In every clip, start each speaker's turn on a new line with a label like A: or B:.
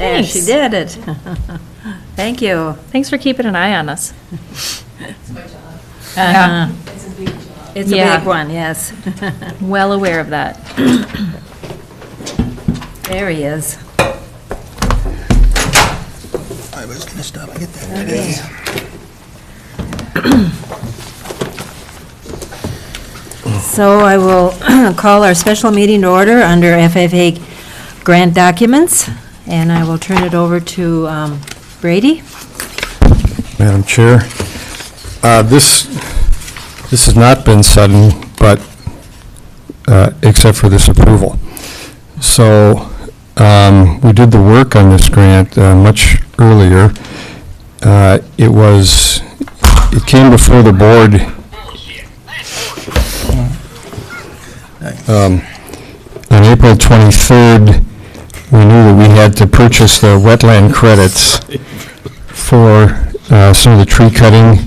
A: There, she did it. Thank you.
B: Thanks for keeping an eye on us.
C: It's my job.
A: Uh-huh.
C: It's a big job.
A: It's a
B: Yeah.
A: big one, yes.
B: Well aware of that.
A: There he is.
D: I was going to stop and get that.
A: Okay. So I will call our special meeting to order under FFA grant documents, and I will turn it over to Brady.
E: Madam Chair, this has not been sudden, but except for this approval. So we did the work on this grant much earlier. It came before the board on April 23rd. We knew that we had to purchase the wetland credits for some of the tree cutting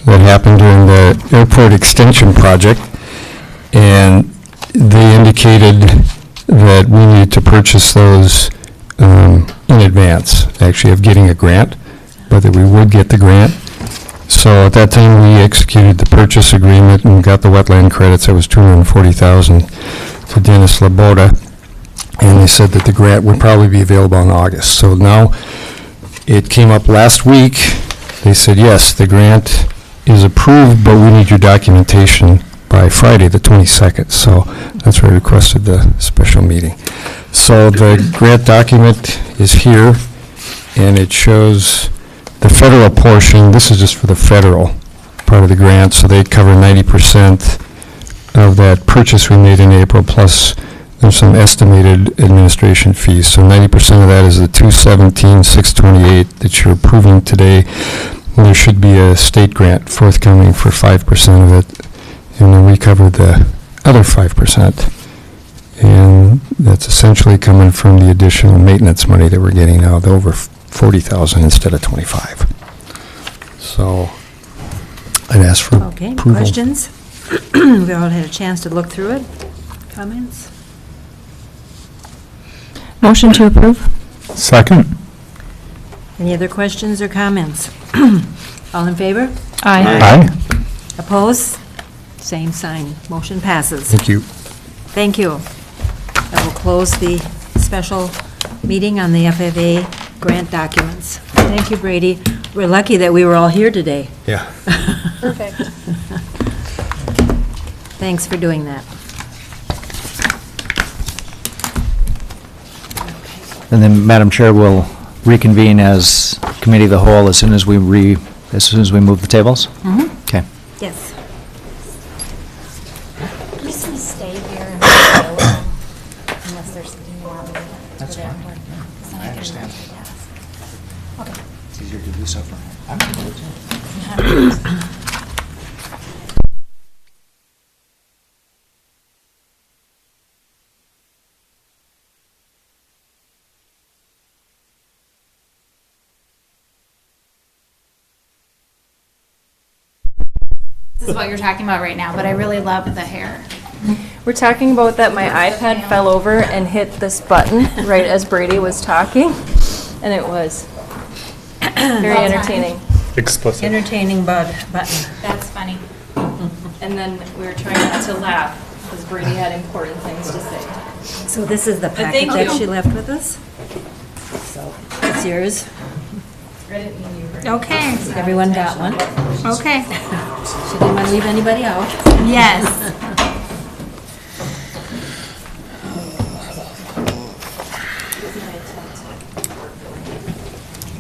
E: that happened during the airport extension project, and they indicated that we needed to purchase those in advance, actually, of getting a grant, but that we would get the grant. So at that time, we executed the purchase agreement and got the wetland credits. That was $240,000 to Dennis Laboda, and they said that the grant would probably be available in August. So now, it came up last week. They said, yes, the grant is approved, but we need your documentation by Friday, the 22nd. So that's why I requested the special meeting. So the grant document is here, and it shows the federal portion. This is just for the federal part of the grant, so they cover 90% of that purchase we made in April, plus there's some estimated administration fees. So 90% of that is the $217,628 that you're approving today. And there should be a state grant forthcoming for 5% of it, and then we cover the other 5%. And that's essentially coming from the additional maintenance money that we're getting now, the over $40,000 instead of $25,000. So I'd ask for
A: Okay,
E: approval.
A: questions? We all had a chance to look through it. Comments?
B: Motion to approve?
E: Second.
A: Any other questions or comments? All in favor?
B: Aye.
A: Opposed? Same sign. Motion passes.
E: Thank you.
A: Thank you. I will close the special meeting on the FFA grant documents. Thank you, Brady. We're lucky that we were all here today.
E: Yeah.
B: Perfect.
A: Thanks for doing that.
F: And then, Madam Chair, we'll reconvene as committee of the whole as soon as we move the tables? Okay.
A: Yes.
G: Please stay here and go unless there's something you want me to do. That's fine. I understand. Okay.
F: It's easier to do so for me.
G: This is what you're talking about right now, but I really love the hair.
B: We're talking about that my iPad fell over and hit this button right as Brady was talking, and it was very entertaining.
H: Explicit.
A: Entertaining button.
G: That's funny.
B: And then we were trying not to laugh because Brady had important things to say.
A: So this is the packet
B: thank
A: that
B: you.
A: she left with us? So it's yours.
G: Okay,
A: Everyone got one?
G: okay.
A: She didn't want to leave anybody out.
G: Yes.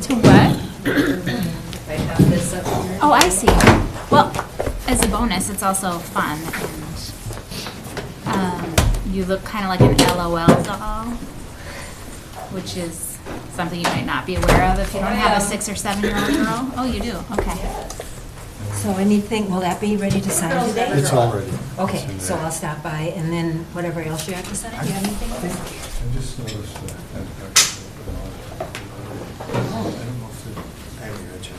G: To what? Oh, I see. Well, as a bonus, it's also fun, and you look kind of like an LOL doll, which is something you might not be aware of if you don't have a 6 or 7-year-old girl. Oh, you do? Okay.
A: So anything, will that be ready to sign today?
E: It's all ready.
A: Okay, so I'll stop by, and then whatever else you have to sign, do you have anything?
E: I just noticed that.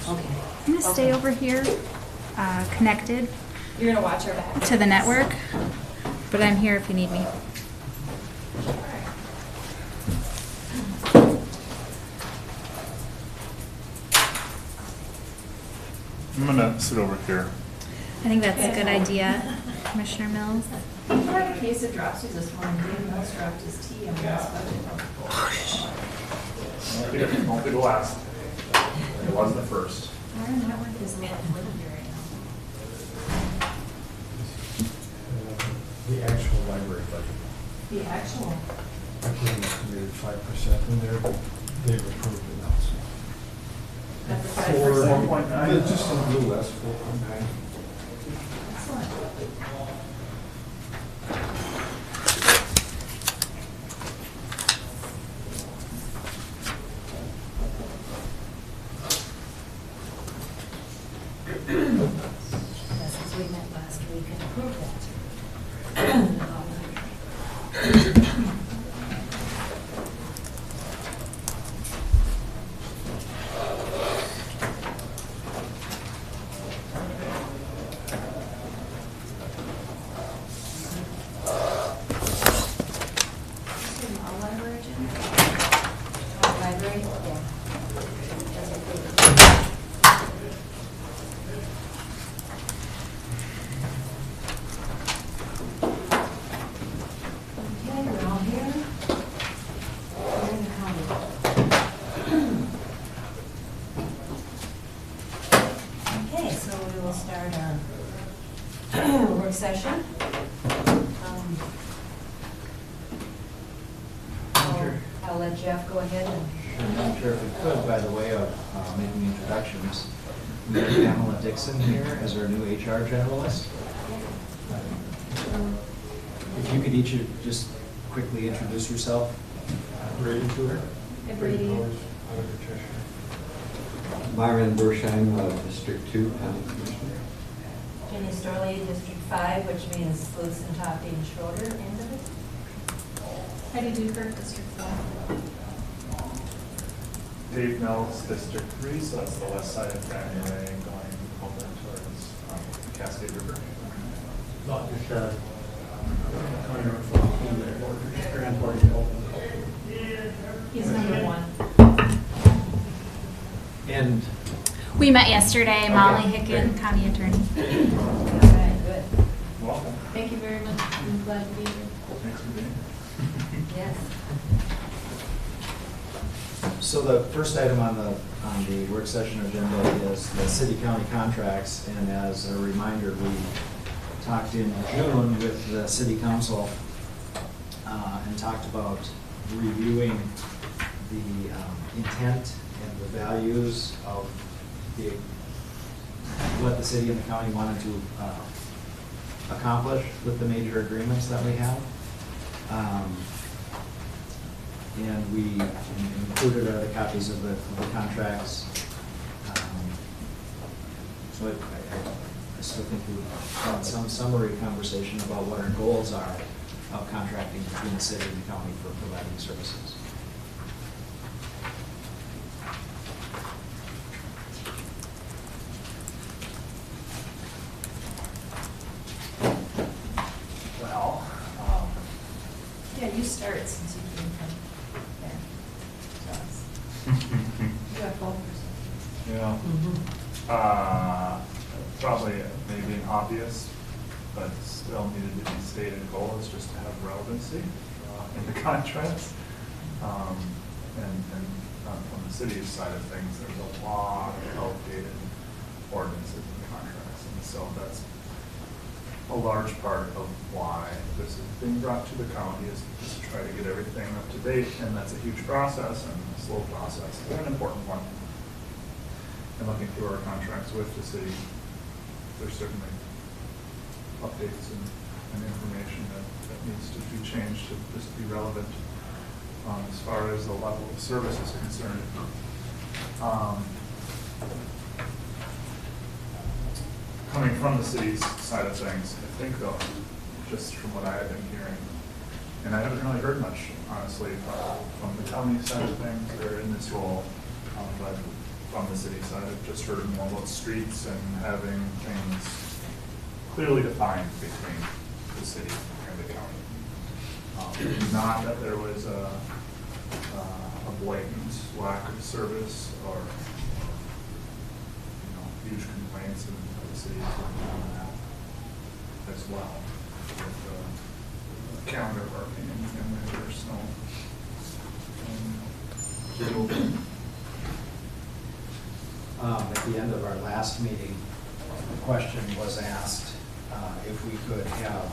A: Okay.
G: I'm gonna stay over here, connected. You're gonna watch our back? To the network, but I'm here if you need me.
H: I'm gonna sit over here.
G: I think that's a good idea, Commissioner Mills.
C: I had a case of dropsies this morning. Dave Mills dropped his tea on this budget.
H: Won't be the last. It was the first.
I: The actual library budget.
C: The actual.
I: I put in estimated 5% in there, but they've approved it now, so.
C: At the
I: Four-
H: 4.9.
I: Just a little less, 4.9.
C: Excellent.
A: That's as we met last week and approved that. Library, yeah. Okay, we're all here. We're in the county. Okay, so we will start our work session. I'll let Jeff go ahead and.
F: Madam Chair, if we could, by the way of making introductions, we have Pamela Dixon here as our new HR generalist. If you could each just quickly introduce yourself.
I: Brady Tudor.
C: Hey, Brady.
I: Auditor Cheshire.
J: Myron Bersheim, District 2, County Commissioner.
A: Jenny Storley, District 5, which means Lutzen, Tofty, and Schroeder, end of it.
C: Heidi Duker, District 4.
H: Dave Mills, District 3, so that's the west side of Granny Way going over towards Cascade River.
I: Not just County Road 14 there, Grand Portage Open.
C: He's number 1.
F: And
G: We met yesterday, Molly Hicken, County Attorney.
A: All right, good.
H: Welcome.
C: Thank you very much. I'm glad to be here.
H: Thanks for being here.
A: Yes.
F: so the first item on the work session agenda is the city-county contracts. And as a reminder, we talked in June with the city council and talked about reviewing the intent and the values of what the city and the county wanted to accomplish with the major agreements that we have. And we included the copies of the contracts. So I still think we had some summary conversation about what our goals are of contracting between the city and the county for providing services.
H: Well,
C: Yeah, you start since you came from there. You have both.
H: yeah. Probably maybe an obvious, but still needed to be stated goal is just to have relevancy in the contracts. And on the city's side of things, there's a lot of outdated ordinances and contracts. And so that's a large part of why this is being brought to the county is to try to get everything up to date. And that's a huge process and a slow process, but an important one. And looking through our contracts with the city, there's certainly updates and information that needs to be changed to just be relevant as far as the level of service is concerned. Coming from the city's side of things, I think though, just from what I have been hearing, and I haven't really heard much, honestly, from the county side of things that are in this role, but from the city side, I've just heard more about streets and having things clearly defined between the city and the county. Not that there was a blatant lack of service or huge complaints Mason of the city is working on that as well, with the calendar working and winter snow.
F: At the end of our last meeting, the question was asked if we could have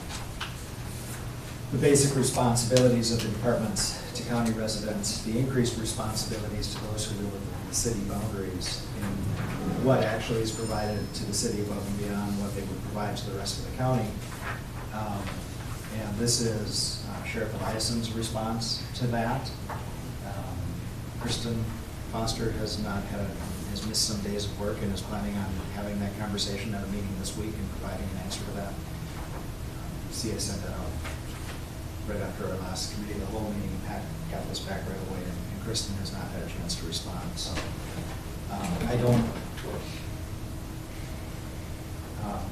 F: the basic responsibilities of the departments to county residents, the increased responsibilities to those who live within the city boundaries, and what actually is provided to the city above and beyond what they would provide to the rest of the county. And this is Sheriff Eliason's response to that. Kristen Foster has missed some days of work and is planning on having that conversation at a meeting this week and providing an answer to that. CA sent that out right after our last committee, the whole meeting, Pat got this back right away, and Kristen has not had a chance to respond, so I don't,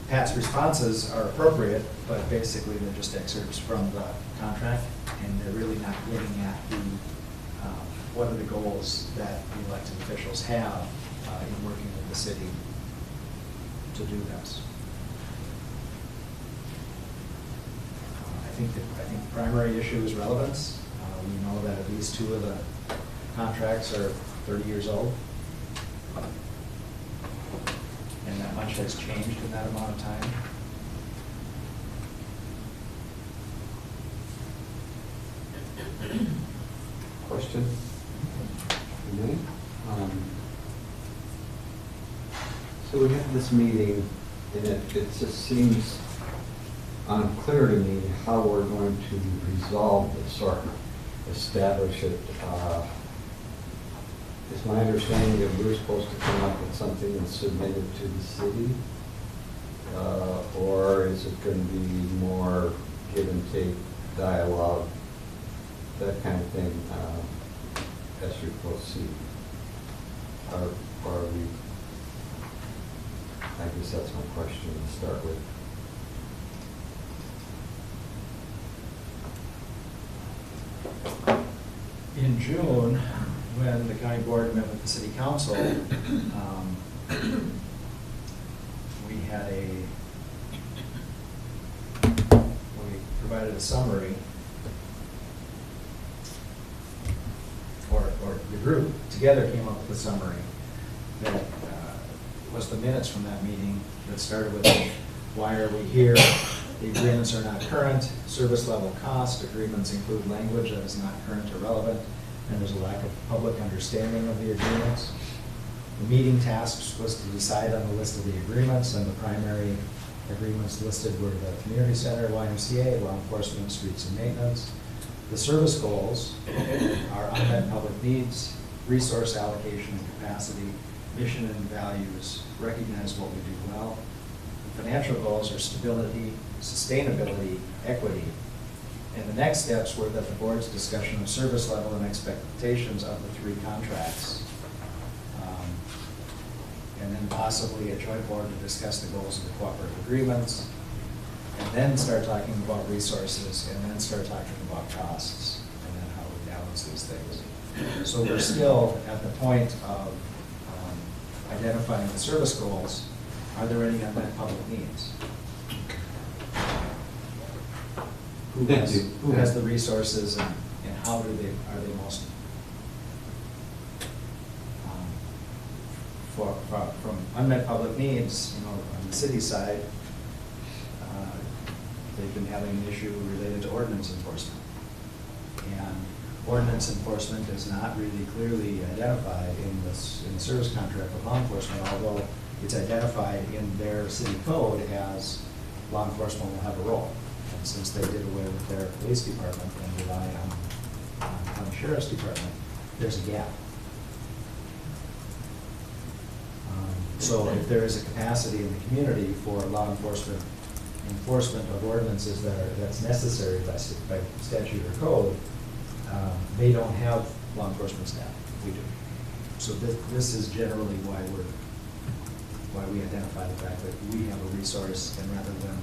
F: Pat's responses are appropriate, but basically they're just excerpts from the contract, and they're really not getting at the, what are the goals that the elected officials have in working with the city to do this. I think the primary issue is relevance. We know that at least 2 of the contracts are 30 years old. And that much has changed in that amount of time.
J: Question? Me? So we have this meeting, and it just seems unclear to me how we're going to resolve this or establish it. Is my understanding that we're supposed to come up with something and submit it to the city? Or is it going to be more give and take dialogue, that kind of thing, as we proceed? Or are we, I guess that's my question to start with.
F: In June, when the county board met with the city council, we provided a summary, or the group together came up with a summary that was the minutes from that meeting that started with, why are we here? The agreements are not current, service level cost, agreements include language that is not current or relevant, and there's a lack of public understanding of the agreements. The meeting tasks was to decide on the list of the agreements, and the primary agreements listed were the community center, YMCA, law enforcement, streets and maintenance. The service goals are unmet public needs, resource allocation and capacity, mission and values, recognize what we do well. The financial goals are stability, sustainability, equity. And the next steps were that the board's discussion of service level and expectations of the 3 contracts. And then possibly a joint board to discuss the goals of the cooperative agreements, and then start talking about resources, and then start talking about costs, and then how we balance these things. So we're still at the point of identifying the service goals. Are there any unmet public needs? Who has the resources, and how are they most from unmet public needs? You know, on the city side, they've been having an issue related to ordinance enforcement, and ordinance enforcement is not really clearly identified in the service contract with law enforcement, although it's identified in their city code as law enforcement will have a role. And since they did away with their police department and rely on the sheriff's department, there's a gap. So if there is a capacity in the community for law enforcement of ordinances that's necessary by statute or code, they don't have law enforcement staff. We do. So this is generally why we identify the fact that we have a resource, and rather than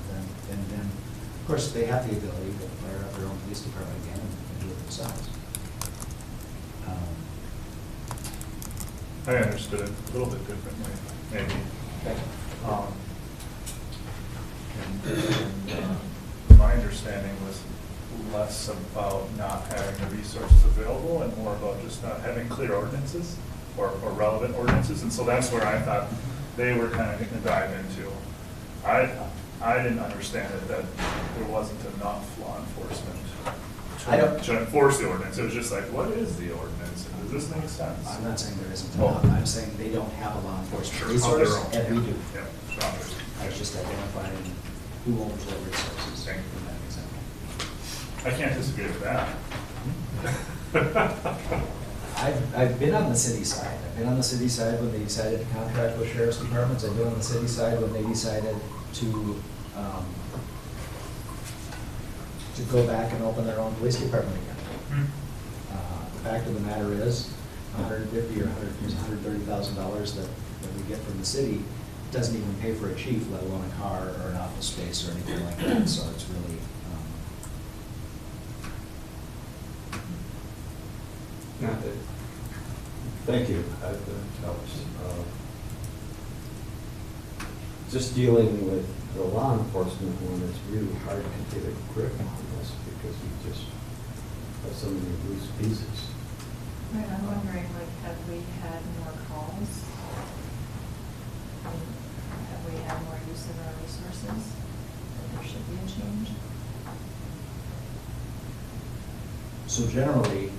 F: of course they have the ability to fire up their own police department again and do it themselves.
H: I understood it a little bit differently, maybe.
F: Okay.
H: just not having clear ordinances or relevant ordinances, and so that's where I thought they were kind of going to dive into. I didn't understand it that there wasn't enough law enforcement to enforce the ordinance. It was just like, what is the ordinance, and does this make sense?
F: I'm not saying there isn't enough, I'm saying they don't have a law enforcement resource, and we do.
H: Yeah, sure.
F: I was just identifying who owns what resources
H: Thank you.
F: in that example.
H: I can't disagree with that.
F: I've been on the city side. I've been on the city side when they decided to contract with sheriff's departments. I've been on the city side when they decided to go back and open their own police department again. The fact of the matter is, $150,000 or $130,000 that we get from the city doesn't even pay for a chief, let alone a car or an office space or anything like that. So it's really,
J: Thank you, that helps. Just dealing with the law enforcement one, it's really hard to get a grip on this because we just have so many loose pieces.
C: Right, I'm wondering, like, have we had more calls? Have we had more use of our resources? That there should be a change?
F: so generally,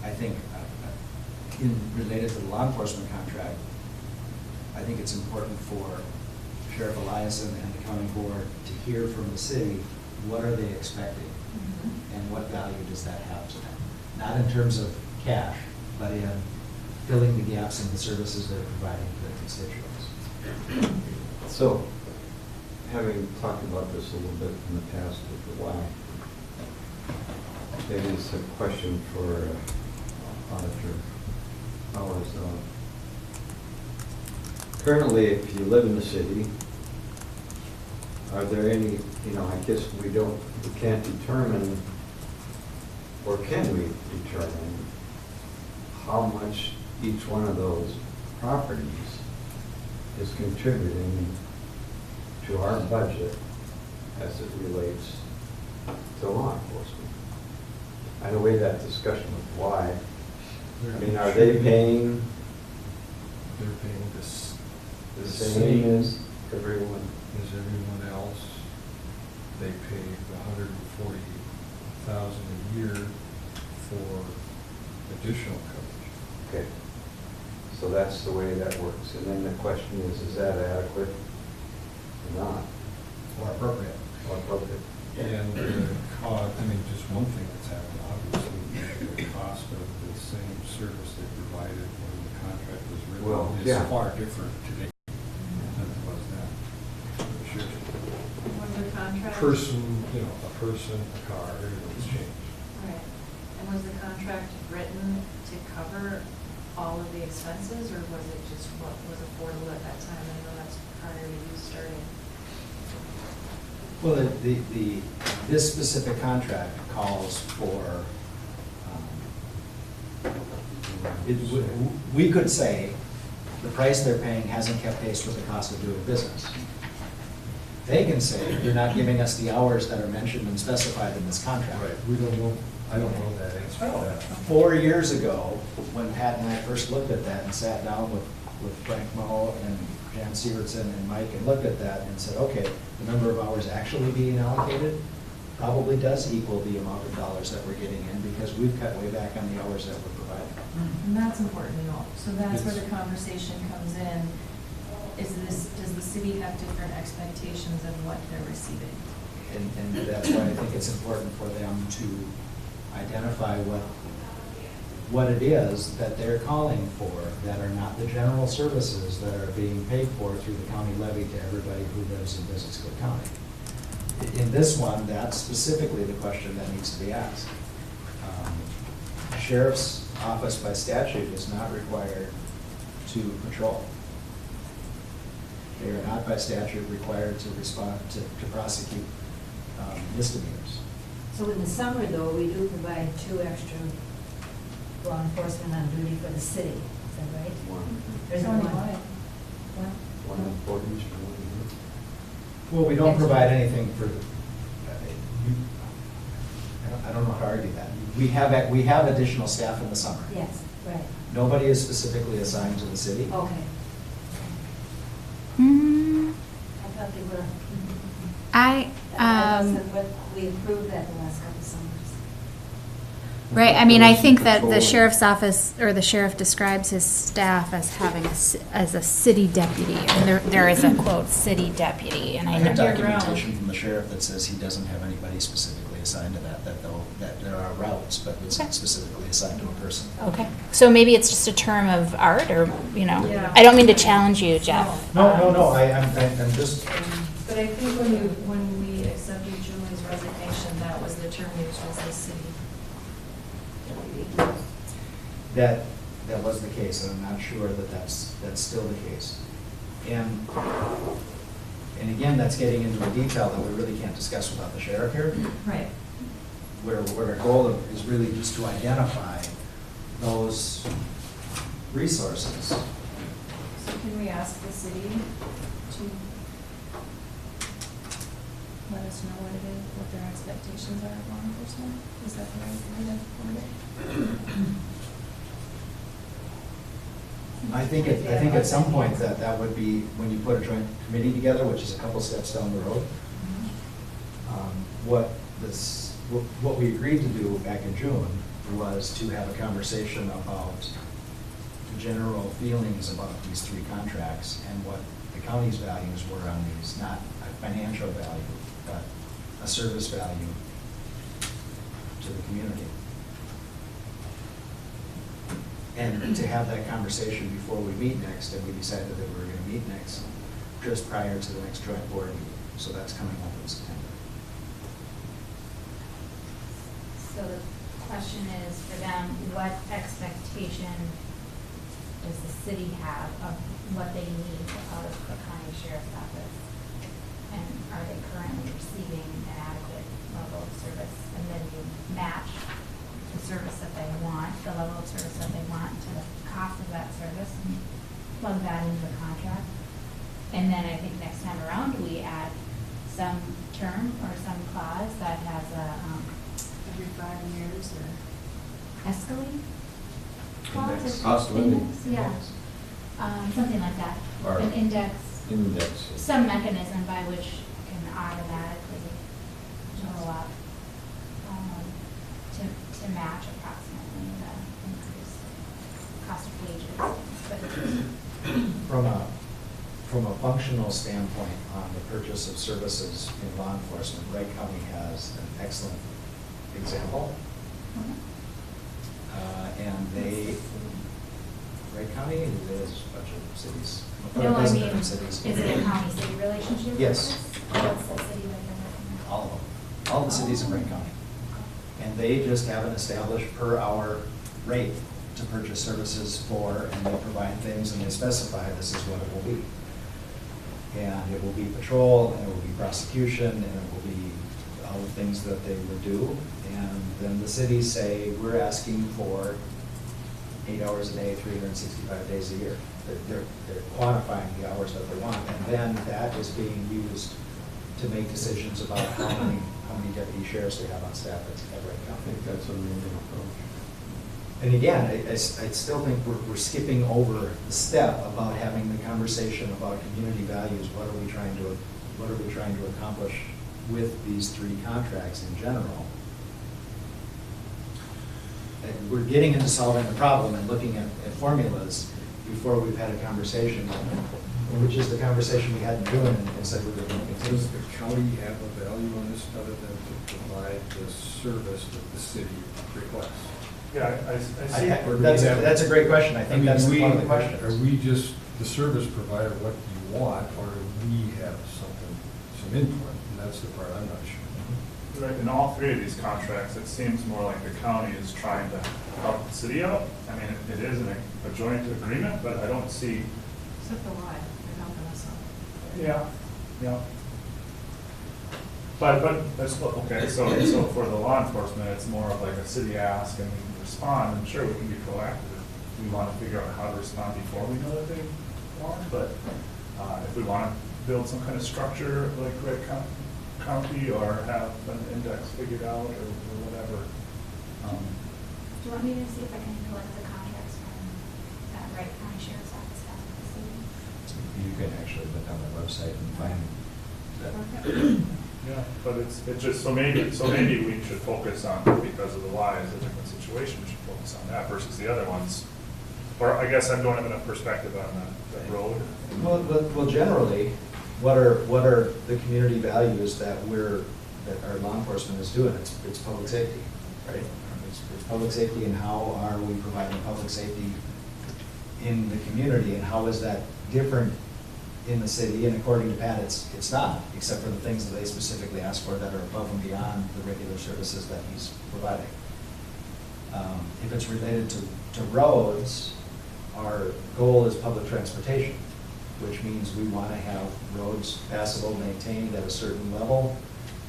F: I think, related to the law enforcement contract, I think it's important for Sheriff Eliason and the county board to hear from the city, what are they expecting? And what value does that have to them? Not in terms of cash, but in filling the gaps in the services they're providing to their constituents.
J: So, having talked about this a little bit in the past with the Y, maybe it's a question for Auditor Powers. Currently, if you live in the city, are there any, I guess we can't determine, or can we determine how much each one of those properties is contributing to our budget as it relates to law enforcement? I know we had that discussion with why. I mean, are they paying
I: They're paying this,
J: the same as everyone?
I: as everyone else. They pay $140,000 a year for additional coverage.
J: Okay, so that's the way that works. And then the question is that adequate or not?
F: Or appropriate.
J: Or appropriate?
I: And just one thing that's happened, obviously, the cost of the same service they provided when the contract was
J: Well,
I: written
J: yeah.
I: is far different today than it was then. For sure.
C: Was the contract?
I: A person, a car, everything's changed.
C: Right. And was the contract written to cover all of the expenses, or was it just what was affordable at that time? I know that's prior to you starting.
F: Well, this specific contract calls for, we could say the price they're paying hasn't kept pace with the cost of doing business. They can say, you're not giving us the hours that are mentioned and specified in this contract.
I: We don't know, I don't know that answer to that.
F: 4 years ago, when Pat and I first looked at that and sat down with Frank Moe and Jan Sievertson and Mike and looked at that and said, okay, the number of hours actually being allocated probably does equal the amount of dollars that we're getting in because we've cut way back on the hours that we're providing.
C: And that's important to know. So that's where the conversation comes in. Does the city have different expectations of what they're receiving?
F: And that's why I think it's important for them to identify what it is that they're calling for that are not the general services that are being paid for through the county levy to everybody who lives in Business Cook County. In this one, that's specifically the question that needs to be asked. Sheriff's office by statute is not required to patrol. They are not by statute required to respond to prosecute misdemeanors.
A: So in the summer, though, we do provide 2 extra law enforcement on duty for the city, is that right? There's only one.
J: One in Portage, one
F: Well, we don't provide anything for, I don't know how to argue that. We have additional staff in the summer.
A: Yes, right.
F: Nobody is specifically assigned to the city.
A: Okay.
G: Mm,
A: I thought they were. We approved that the last couple summers.
G: right, I mean, I think that the sheriff's office, or the sheriff describes his staff as having as a city deputy, and there is a quote, city deputy, and
F: I
G: I
F: have
G: know.
F: documentation from the sheriff that says he doesn't have anybody specifically assigned to that there are routes, but it's not specifically assigned to a person.
G: Okay, so maybe it's just a term of art, or, you know,
B: Yeah.
G: I don't mean to challenge you, Jeff.
F: No, I'm just,
C: But I think when we accepted Julie's resignation, that was the term used, was the city deputy.
F: that was the case, and I'm not sure that that's still the case. And again, that's getting into a detail that we really can't discuss without the sheriff here,
C: Right.
F: where our goal is really just to identify those resources.
C: So can we ask the city to let us know what it is, what their expectations are of law enforcement? Is that the right way to word it?
F: I think at some point that would be, when you put a joint committee together, which is a couple steps down the road, what we agreed to do back in June was to have a conversation about the general feelings about these three contracts and what the county's values were on these, not a financial value, but a service value to the community. And to have that conversation before we meet next, and we decided that we were going to meet next, just prior to the next joint board meeting. So that's coming up in September.
G: So the question is for them, what expectation does the city have of what they need out of the county sheriff's office? And are they currently receiving an adequate level of service? And then you match the service that they want, the level of service that they want to the cost of that service, and plug that into the contract. And then I think next time around, we add some term or some clause that has a,
C: Every 5 years or?
G: escalate clause?
J: Index.
G: or
J: Cost of living.
G: index, Yeah, something like that.
J: Or
G: An index,
J: Index.
G: some mechanism by which can automatically go up to match approximately the increased cost of wages. But
F: From a functional standpoint on the purchase of services in law enforcement, Wright County has an excellent example. And Wright County is a bunch of cities.
G: No, I
F: dozen
G: mean,
F: different
G: is
F: cities.
G: it a county-city relationship?
F: Yes.
G: What's the city that you're working with?
F: All of them, all the cities in Wright County. And they just have an established per hour rate to purchase services for, and they provide things, and they specify this is what it will be. And it will be patrol, and it will be prosecution, and it will be all the things that they would do. And then the cities say, we're asking for 8 hours a day, 365 days a year. They're quantifying the hours that they want, and then that is being used to make decisions about how many deputy sheriffs they have on staff at Wright
J: I
F: County.
J: think that's a really approach.
F: And again, I still think we're skipping over the step about having the conversation about community values. What are we trying to accomplish with these three contracts in general? And we're getting into solving the problem and looking at formulas before we've had a conversation, which is the conversation we had in June and said we were going to continue.
I: Does the county have a value on this other than to provide the service that the city requests?
H: Yeah, I see.
F: That's a great question. I think that's one of the questions.
I: Are we just the service provider, what you want, or do we have some input? And that's the part I'm not sure.
H: Right, in all three of these contracts, it seems more like the county is trying to help the city out. I mean, it is a joint agreement, but I don't see.
C: Except the Y, they're helping us out.
H: Yeah. But that's, okay, so for the law enforcement, it's more of like a city ask and we respond, and sure, we can be proactive. We want to figure out how to respond before we know that they want, but if we want to build some kind of structure like Wright County or have an index figured out or whatever,
G: Do you want me to see if I can collect the contracts from that Wright County Sheriff's Office has with the city?
F: You can actually look on the website and find that.
H: Yeah, but it's just, so maybe we should focus on, because of the why is a different situation, we should focus on that versus the other ones. Or I guess I don't have enough perspective on that road.
F: Well, generally, what are the community values that our law enforcement is doing? It's public safety, right? It's public safety, and how are we providing public safety in the community, and how is that different in the city? And according to Pat, it's not, except for the things that they specifically ask for that are above and beyond the regular services that he's providing. If it's related to roads, our goal is public transportation, which means we want to have roads passable, maintained at a certain level,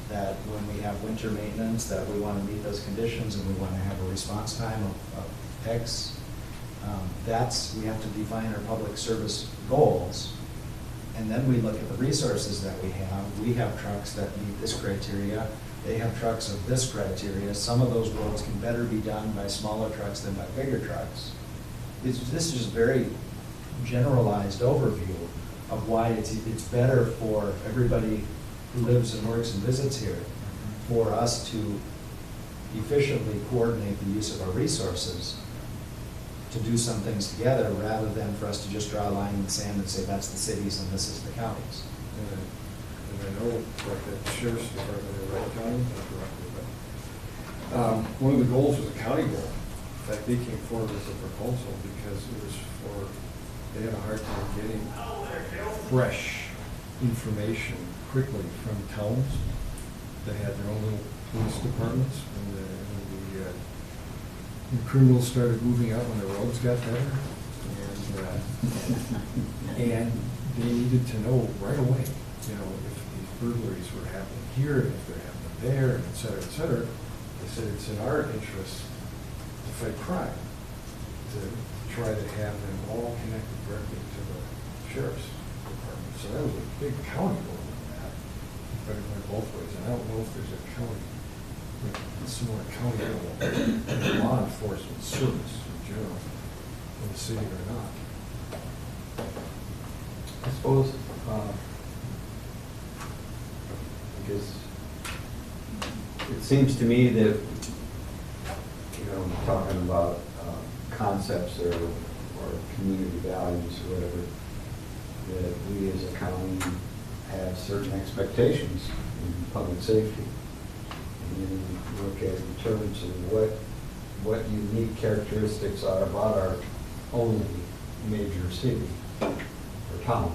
F: that when we have winter maintenance, that we want to meet those conditions, and we want to have a response time of X. We have to define our public service goals, and then we look at the resources that we have. We have trucks that meet this criteria. They have trucks of this criteria. Some of those roads can better be done by smaller trucks than by bigger trucks. This is just a very generalized overview of why it's better for everybody who lives and works and visits here, for us to efficiently coordinate the use of our resources to do some things together, rather than for us to just draw a line in the sand and say that's the cities and this is the counties.
I: And I know, like the sheriff's department in Wright County, not directly, but one of the goals was a county goal. In fact, they came forward with a proposal because it was they had a hard time getting fresh information quickly from towns that had their own little police departments. When criminals started moving out, when the roads got better, and they needed to know right away, if these burglaries were happening here, and if they're happening there, and et cetera, they said it's in our interest to fight crime, to try to have them all connected directly to the sheriff's department. So that was a big county goal in that, but it went both ways. And I don't know if there's a county, similar county law enforcement service in general in the city or not.
J: I suppose, I guess, it seems to me that, talking about concepts or community values or whatever, that we as a county have certain expectations in public safety. And then look at in terms of what unique characteristics are about our only major city or town,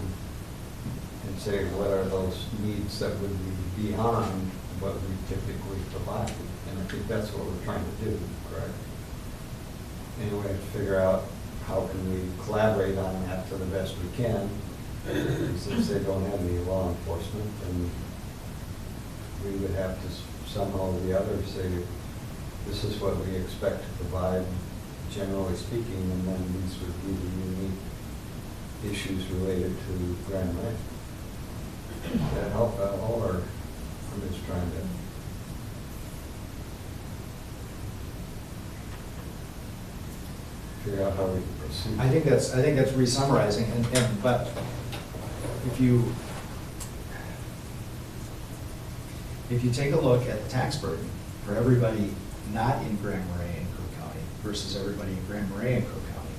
J: and say what are those needs that would be beyond what we typically provide. And I think that's what we're trying to do, correct? Anyway, to figure out how can we collaborate on that to the best we can. Since they don't have any law enforcement, and we would have to somehow or the other say, this is what we expect to provide, generally speaking, and then these would be the unique issues related to Grand Lake. That help all our, I'm just trying to figure out how we proceed.
F: I think that's re-summarizing, but if you take a look at the tax burden for everybody not in Grand Marais and Crook County versus everybody in Grand Marais and Crook County,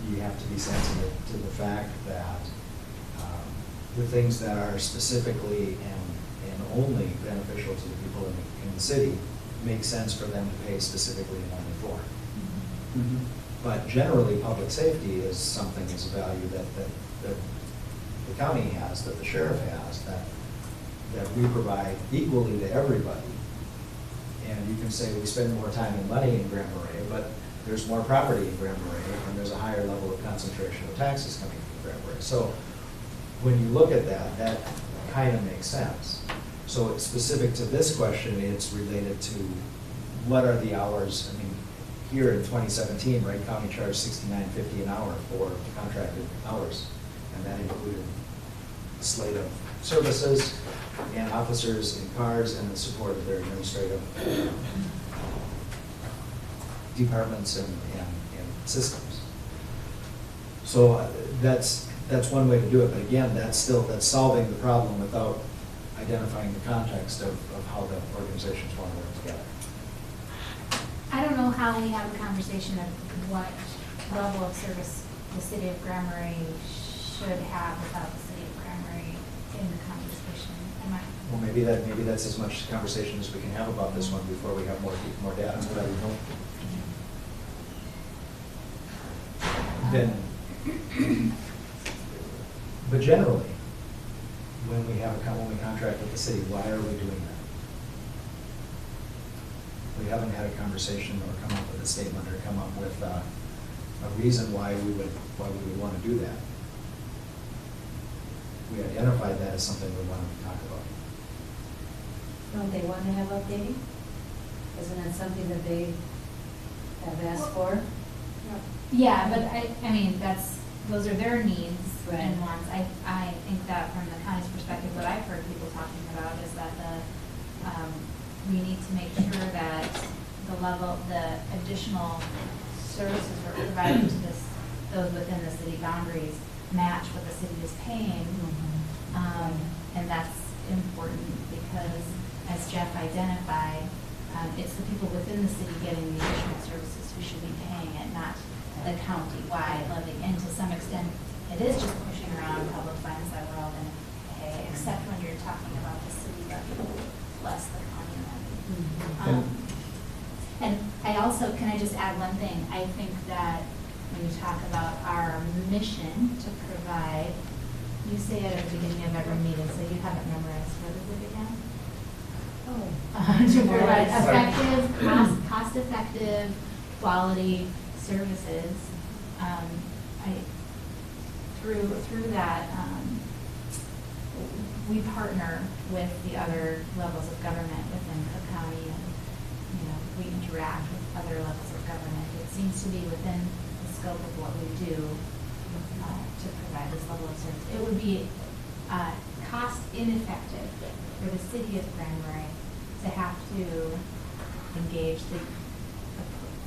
F: you have to be sensitive to the fact that the things that are specifically and only beneficial to the people in the city make sense for them to pay specifically and only for. Mm-hmm. But generally, public safety is something, is a value that the county has, that the sheriff has, that we provide equally to everybody. And you can say we spend more time and money in Grand Marais, but there's more property in Grand Marais, and there's a higher level of concentration of taxes coming from Grand Marais. So when you look at that kind of makes sense. So it's specific to this question, it's related to what are the hours. I mean, here in 2017, Wright County charged $69.50 an hour for contracted hours, and that included a slate of services, and officers in cars and the support of their administrative departments and systems. So that's one way to do it, but again, that's solving the problem without identifying the context of how the organizations want to work together.
G: I don't know how we have a conversation of what level of service the city of Grand Marais should have without the city of Grand Marais in the conversation. Am I?
F: Well, maybe that's as much conversation as we can have about this one before we have more data. Then, but generally, when we contract with the city, why are we doing that? We haven't had a conversation or come up with a statement or come up with a reason why we would want to do that. We identified that as something we wanted to talk about.
A: Don't they want to have updating? Isn't that something that they have asked for?
G: Yeah, but I mean, those are their needs
A: Right.
G: and wants. I think that from the county's perspective, what I've heard people talking about is that we need to make sure that the additional services we're providing to those within the city boundaries match what the city is paying. And that's important because, as Jeff identified, it's the people within the city getting the additional services who should be paying it, not the county-wide levy. And to some extent, it is just pushing around public funds that we're all going to pay, except when you're talking about the city levy, less the county levy. And I also, can I just add one thing? I think that when you talk about our mission to provide, you say it at the beginning of every meeting, so you haven't memorized. What is it again? To provide effective, cost-effective, quality services. Through that, we partner with the other levels of government within Cook County, and we interact with other levels of government. It seems to be within the scope of what we do to provide this level of service. It would be cost ineffective for the city of Grand Marais to have to engage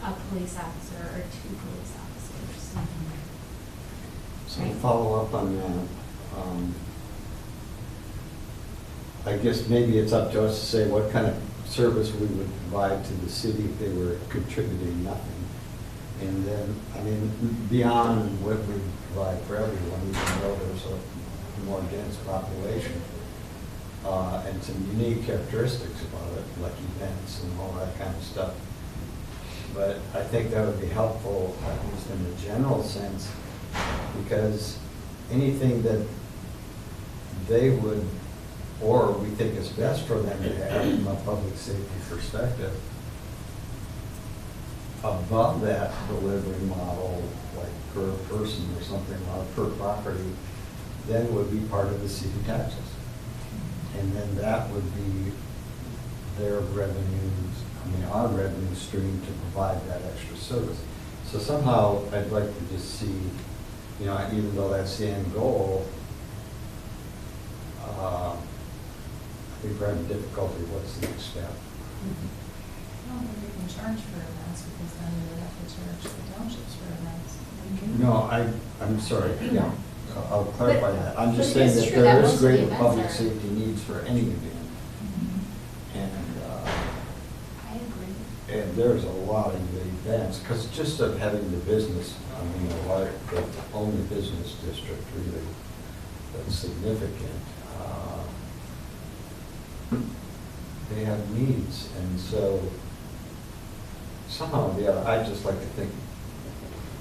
G: a police officer or 2 police officers.
J: So to follow up on that, I guess maybe it's up to us to say what kind of service we would provide to the city if they were contributing nothing. And then, I mean, beyond what we provide for everyone, even though there's a more dense population, and some unique characteristics about it, like events and all that kind of stuff. But I think that would be helpful, at least in a general sense, because anything that they would, or we think is best for them to have from a public safety perspective, above that delivery model, like per person or something, or per property, then would be part of the city taxes. And then that would be their revenues, our revenue stream to provide that extra service. So somehow I'd like to just see, even though that's the end goal, I think we're having difficulty, what's the next step?
C: I don't think we can charge for events because then we would have to charge the townships for events.
J: No, I'm sorry, yeah, I'll clarify that. I'm just
G: but
J: saying
G: it's
J: that
G: true that
J: there
G: most
J: is
G: of the
J: greater
G: events
J: public
G: are-
J: safety needs for any event. And,
G: I agree.
J: and there's a lot of the events, because just of having the business, the only business district really that's significant, they have needs, and so somehow or the other, I'd just like to think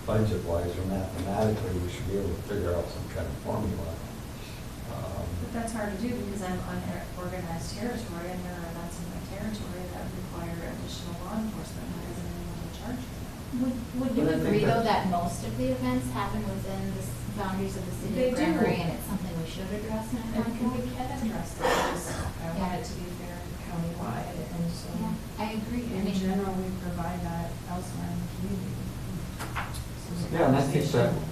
J: budget-wise or mathematically, we should be able to figure out some kind of formula.
C: But that's hard to do because I'm on organized territory and there are events in my territory that require additional law enforcement. How does anyone to charge for that?
G: Would you
J: But I think
G: agree, though,
J: that-
G: that most of the events happen within the boundaries of the city
C: They
G: of Grand
C: do.
G: Marais, and it's something we should address in
C: And
G: our
C: we
G: code?
C: can address that, I want it to be fair countywide, and so
G: Yeah, I agree. I
C: in
G: mean,
C: general, we provide that elsewhere in the community. So the
J: Yeah, and I think that
C: conversation-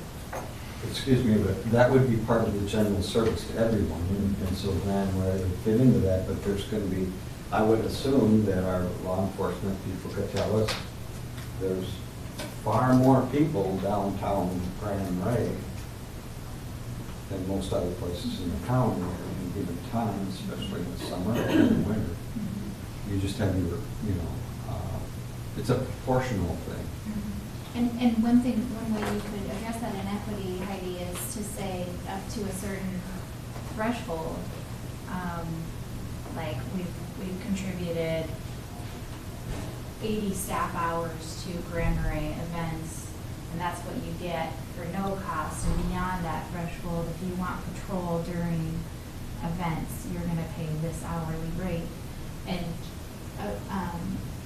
J: if excuse me, but that would be part of the general service to everyone, and so then where it would fit into that, but there's gonna be, I would assume that our law enforcement people could tell us, there's far more people downtown Grand Ray than most other places in the county at any given time, especially in the summer or in the winter. You just have your, it's a proportional thing.
G: And one thing, one way you could address that inequity, Heidi, is to say up to a certain threshold, like we've contributed 80 staff hours to Grand Marais events, and that's what you get for no cost. And beyond that threshold, if you want patrol during events, you're gonna pay this hourly rate.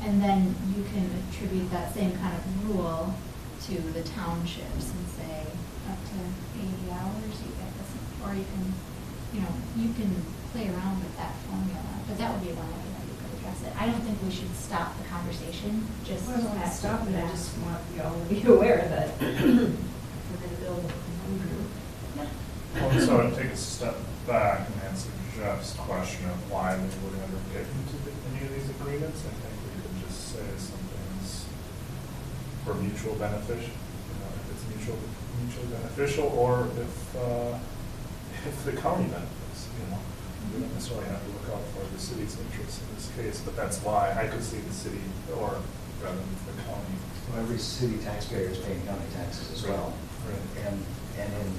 G: And then you can attribute that same kind of rule to the townships and say up to 80 hours you get this, or you can, you can play around with that formula, but that would be one way that you could address it. I don't think we should stop the conversation, just.
C: Well, I don't want to
G: that-
C: stop it, I
G: yeah.
C: just want y'all to be aware that we're going to build a group.
H: Well, so I'd take a step back and answer Jeff's question of why we would ever get into any of these agreements. I think we could just say something's for mutual beneficial, if it's mutually beneficial, or if the county benefits, we don't necessarily have to look out for the city's interests in this case, but that's why I could see the city, or rather the county.
F: Well, every city taxpayer is paying county taxes as well.
H: Right.
F: And in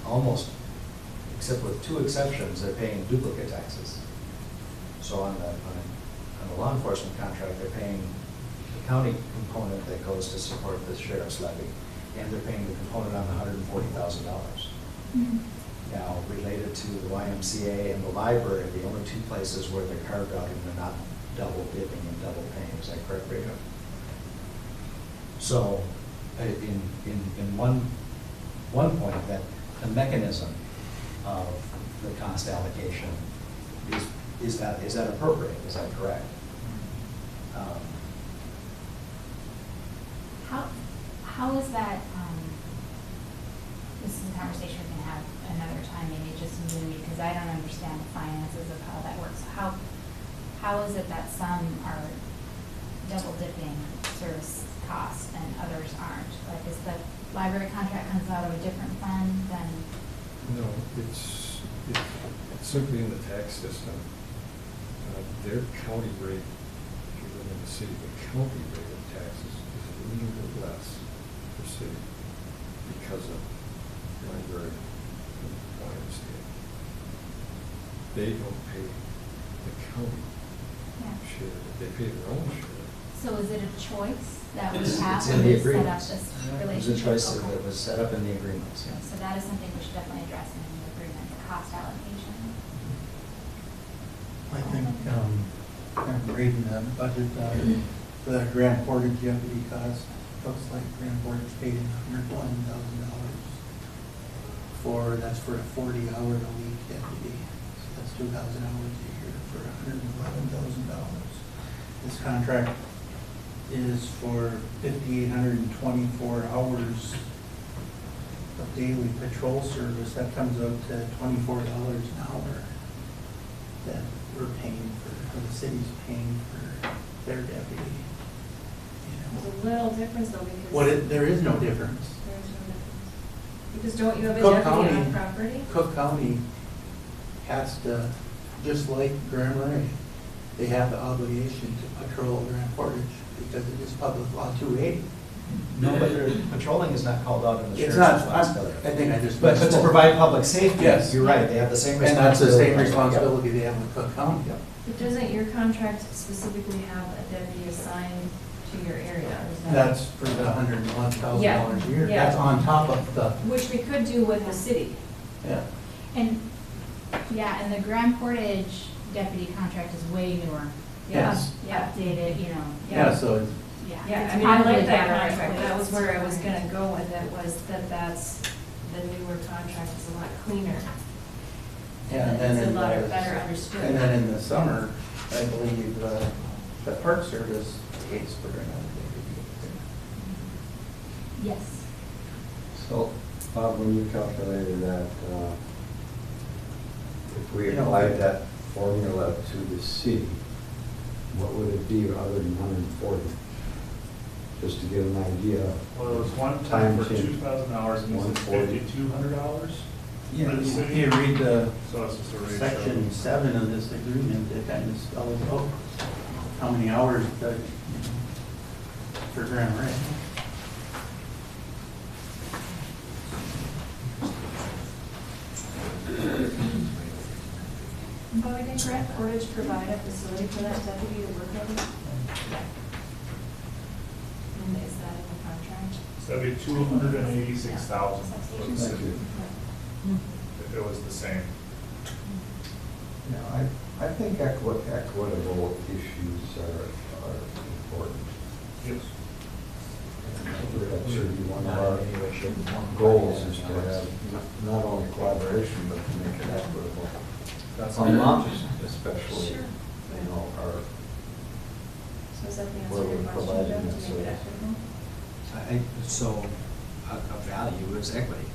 F: almost, except with two exceptions, they're paying duplicate taxes. So on the law enforcement contract, they're paying the county component that goes to support the sheriff's levy, and they're paying the component on the $140,000.
G: Mhm.
F: Now, related to the YMCA and the library, the only two places where they're carved out and they're not double dipping and double paying, is that correct, Rita? So, in one point, that the mechanism of the cost allocation is that appropriate, is that correct?
G: How is that, this is a conversation we can have another time, maybe just in June, because I don't understand the finances of how that works. How is it that some are double dipping service costs and others aren't? Like, is the library contract comes out of a different fund than?
I: No, it's simply in the tax system. Their county rate, if you live in the city, the county rate of taxes is a little bit less per city because of library and YMCA. They don't pay the county
G: Yeah.
I: share, they pay their own share.
G: So is it a choice that we
F: It's
G: have
F: in
G: when
F: the
G: we set up
F: agreements.
G: this
F: It was a
G: relationship?
F: choice
G: Okay.
F: that was set up in the agreements, yeah.
G: So that is something we should definitely address in the agreement, the cost allocation.
D: I think, I'm reading the budget, for that Grand Portage deputy cost, looks like Grand Portage paid in $101,000 that's for a 40-hour-a-week deputy. So that's 2,000 hours a year for $111,000. This contract is for 5,824 hours of daily patrol service. That comes out to $24 an hour that we're paying for, or the city's paying for their deputy. You
C: There's
D: know,
C: a little difference though, because.
D: there is no difference.
C: There's no difference. Because don't you have a
D: Cook
C: deputy
D: County-
C: on property?
D: Cook County has to, just like Grand Marais, they have the obligation to patrol Grand Portage because it is public law 280.
F: No, but patrolling is not called out in the
D: It's
F: sheriff's
D: not,
F: responsibility.
D: I think I just.
F: But to
D: misspoke.
F: provide public safety,
D: Yes.
F: you're right, they have the same
D: And that's the
F: responsibility.
D: same responsibility they have with Cook County.
F: Yep.
C: But doesn't your contract specifically have a deputy assigned to your area? Or is that?
D: That's for the $101,000
C: Yeah,
D: a year.
C: yeah.
D: That's on top of the,
C: Which we could do with the city.
D: yeah.
G: And, yeah, and the Grand Portage deputy contract is way newer.
D: Yes.
C: Yeah.
G: Updated,
D: Yeah, so it's,
C: Yeah,
G: It's
C: I mean, I
G: probably
C: like that
G: better
C: contract, that was
G: placed.
C: where I was gonna go with it, was that's, the newer contract is a lot cleaner.
D: yeah, and then
C: It's a
D: in
C: lot
D: the-
C: better understood.
D: And then in the summer, I believe, the Park Service pays for another deputy.
G: Yes.
J: So, Bob, when you calculated that, if we
D: You know,
J: applied that formula to the city, what would it be other than 140? Just to get an idea.
H: Well, it was one
J: Time
H: time for
J: change.
H: 2,000 hours, and this is
J: 140.
H: $5,200
D: Yeah,
H: for the
D: if
H: city.
D: you read the
H: So it's just a ratio.
D: section 7 of this agreement, it kind of spells out how many hours that, for Grand Rapids.
C: But did Grand Portage provide a facility for that deputy to work over? And is that in the contract?
H: So that'd be 286,000 for the city.
A: Hmm.
H: If it was the same.
J: Yeah, I think equitable issues are important.
H: Yes.
J: That should be one of our goals, is to have not only collaboration, but to make it equitable.
H: That's
J: Among, especially,
C: Sure.
J: you know, our,
C: So is that the answer
J: Where
C: to your
J: we're
C: question,
J: providing
C: Jeff,
J: that
C: to make it
J: service.
C: equitable?
F: So a value is equity.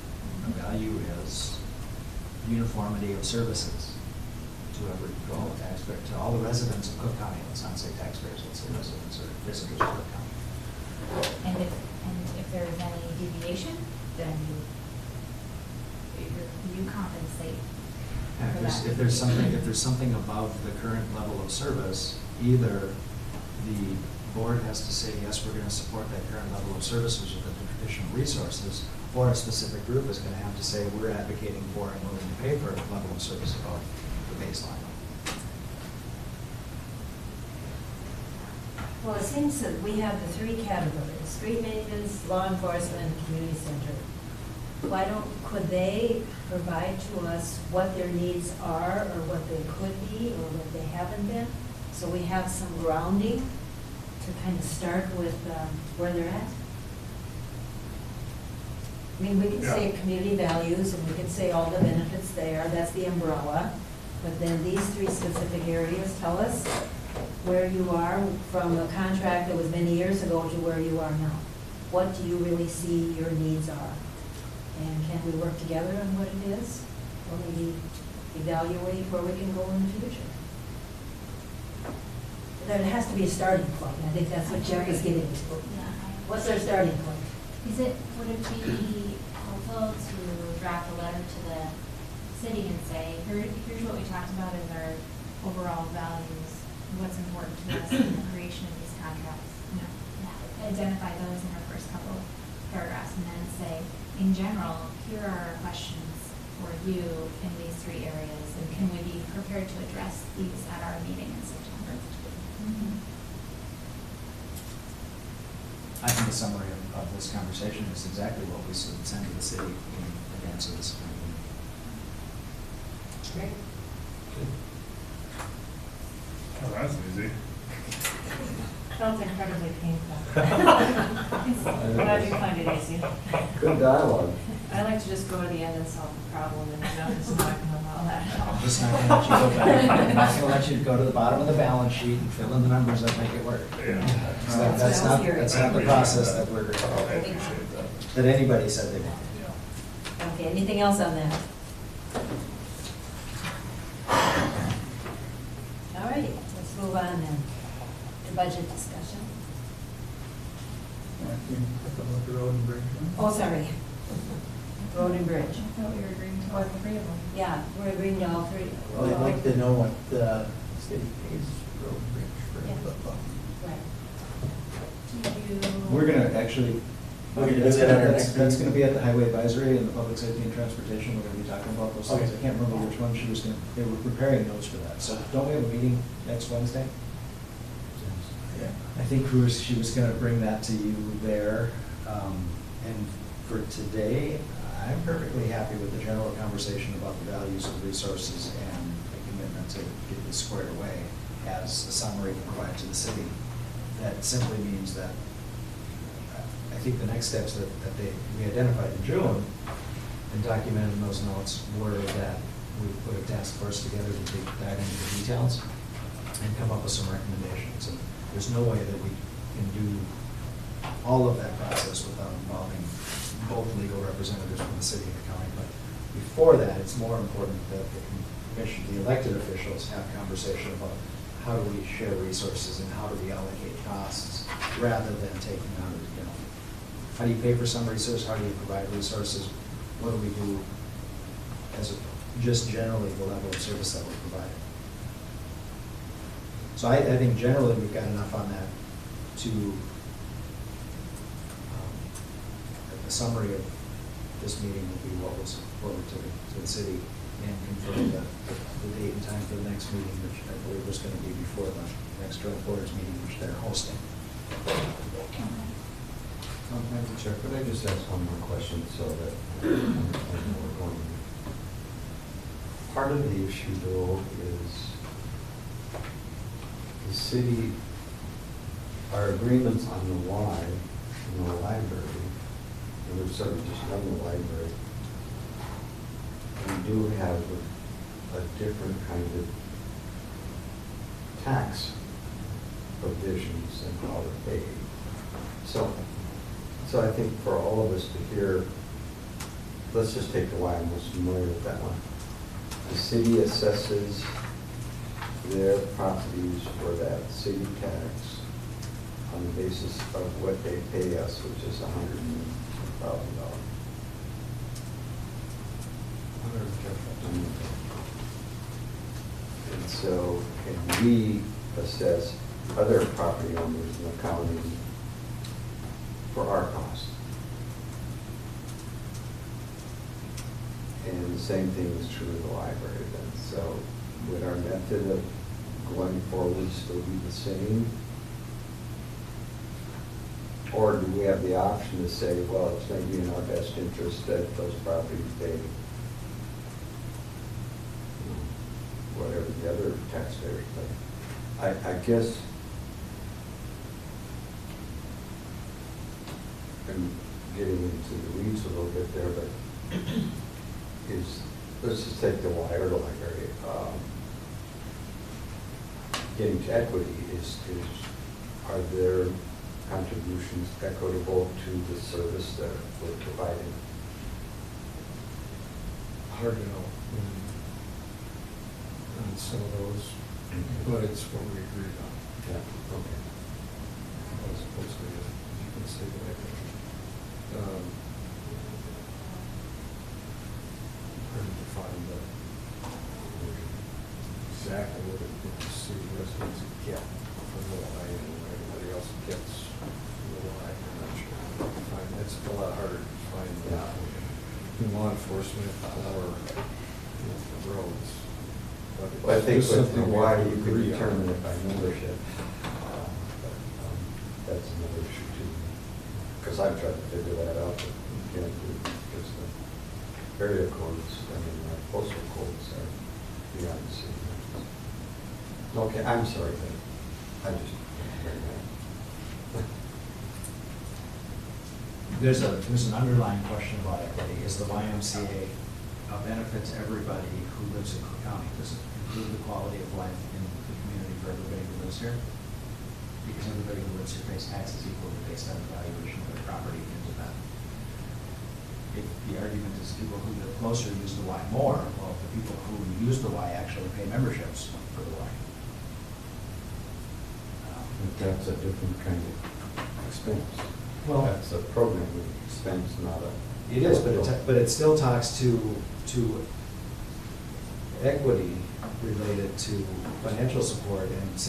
F: A value is uniformity of services to all the taxpayers, to all the residents of Cook County. Let's not say taxpayers, let's say residents or visitors of Cook County.
G: And if there's any deviation, then you compensate
F: And
G: for that.
F: if there's something above the current level of service, either the board has to say, yes, we're gonna support that current level of services with the additional resources, or a specific group is gonna have to say, we're advocating for and willing to pay for a level of service above the baseline.
A: Well, it seems that we have the three categories: street maintenance, law enforcement, and community center. Could they provide to us what their needs are, or what they could be, or what they haven't been? So we have some grounding to kind of start with where they're at? I mean, we can say community values, and we can say all the benefits there, that's the umbrella. But then these three specific areas tell us where you are from a contract that was many years ago to where you are now. What do you really see your needs are? And can we work together on what it is? Or maybe evaluate where we can go in the future? There has to be a starting point. I think that's what Jeff is getting to. What's our starting point?
G: Would it be helpful to draft a letter to the city and say, here's what we talked about as our overall values, what's important to us in the creation of these contracts? Identify those in our first couple paragraphs, and then say, in general, here are our questions for you in these three areas, and can we be prepared to address these at our meeting in September?
F: I think a summary of this conversation is exactly what we should send to the city in advance of this meeting.
A: Great.
H: Oh, that's easy.
C: Felt incredibly painful. Glad you find it easy.
J: good dialogue.
C: I like to just go to the end and solve the problem, and just not gonna allow that.
F: I'm just not gonna let you go back. I'm not gonna let you go to the bottom of the balance sheet and fill in the numbers that make it work.
H: Yeah.
F: That's not the process that
H: I appreciate that.
F: that anybody said they wanted.
A: Okay, anything else on that? All righty, let's move on then to budget discussion.
D: I think about the road and bridge.
A: Oh, sorry. Road and bridge.
C: I thought we were agreeing to all three of them.
A: Yeah, we're agreeing to all three.
D: Well, I'd like to know what the city pays road and bridge for
A: Yeah.
D: football.
A: Right.
F: We're gonna actually,
D: We can do
F: that's
D: that at our
F: gonna,
D: next
F: that's
D: meeting.
F: gonna be at the highway advisory and the public safety and transportation, we're gonna be talking about those things.
D: Okay.
F: I can't remember which one she was gonna, they were preparing notes for that. So don't we have a meeting next Wednesday?
D: Yeah.
F: I think she was gonna bring that to you there. And for today, I'm perfectly happy with the general conversation about the values of resources and the commitment to get this squared away as a summary provided to the city. That simply means that I think the next steps that we identified in June and documented in those notes were that we put a task force together to dive into the details and come up with some recommendations. And there's no way that we can do all of that process without involving both legal representatives from the city and the county. But before that, it's more important that the commission, the elected officials, have conversation about how do we share resources and how do we allocate costs, rather than taking on, how do you pay for some resource, how do you provide resources, what do we do as just generally the level of service that we're providing. So I think generally we've got enough on that to, a summary of this meeting will be what was forwarded to the city and confirm the date and time for the next meeting, which I believe was going to be before the next joint boards meeting, which they're hosting.
J: Madam Chair, could I just ask one more question so that I understand where we're going? Part of the issue, though, is the city, our agreements on the Y in the library, and we've certainly just done the library, we do have a different kind of tax provisions and how to pay. So I think for all of us to hear, let's just take the Y, I'm most familiar with that one. The city assesses their properties for that city tax on the basis of what they pay us, which is $100,000. And so, can we assess other property owners in the county for our cost? And the same thing is true of the library then. So would our method of going forward still be the same? Or do we have the option to say, well, it's maybe in our best interest that those properties pay whatever the other taxpayers pay? I guess I'm getting into the weeds a little bit there, but let's just take the wire library. Getting to equity are there contributions equitable to the service that we're providing?
I: Hard to know on some of those, but it's what we agreed on.
J: Yeah, okay.
I: As opposed to, you can say that. Hard to define exactly what the city residents get from the Y and what everybody else gets from the Y. I'm not sure how to define. That's a lot harder to define in law enforcement or the roads. But
J: Well, I think
I: it's
J: with
I: something
J: the
I: we
J: Y,
I: have to
J: you could
I: agree on.
J: determine it by membership. That's another issue too. Because I've tried to figure that out, but you can't do it because the area codes, our postal codes are beyond the city. Okay, I'm sorry, but I just.
F: There's an underlying question about equity. Is the YMCA a benefit to everybody who lives in Cook County? Does it improve the quality of life in the community for everybody who lives here? Because everybody who lives here pays taxes equally based on the valuation of their property into that. If the argument is people who live closer use the Y more, well, the people who use the Y actually pay memberships for the Y.
J: But that's a different kind of expense.
F: Well,
J: That's a program expense, not a.
F: it is, but it still talks to equity related to financial support and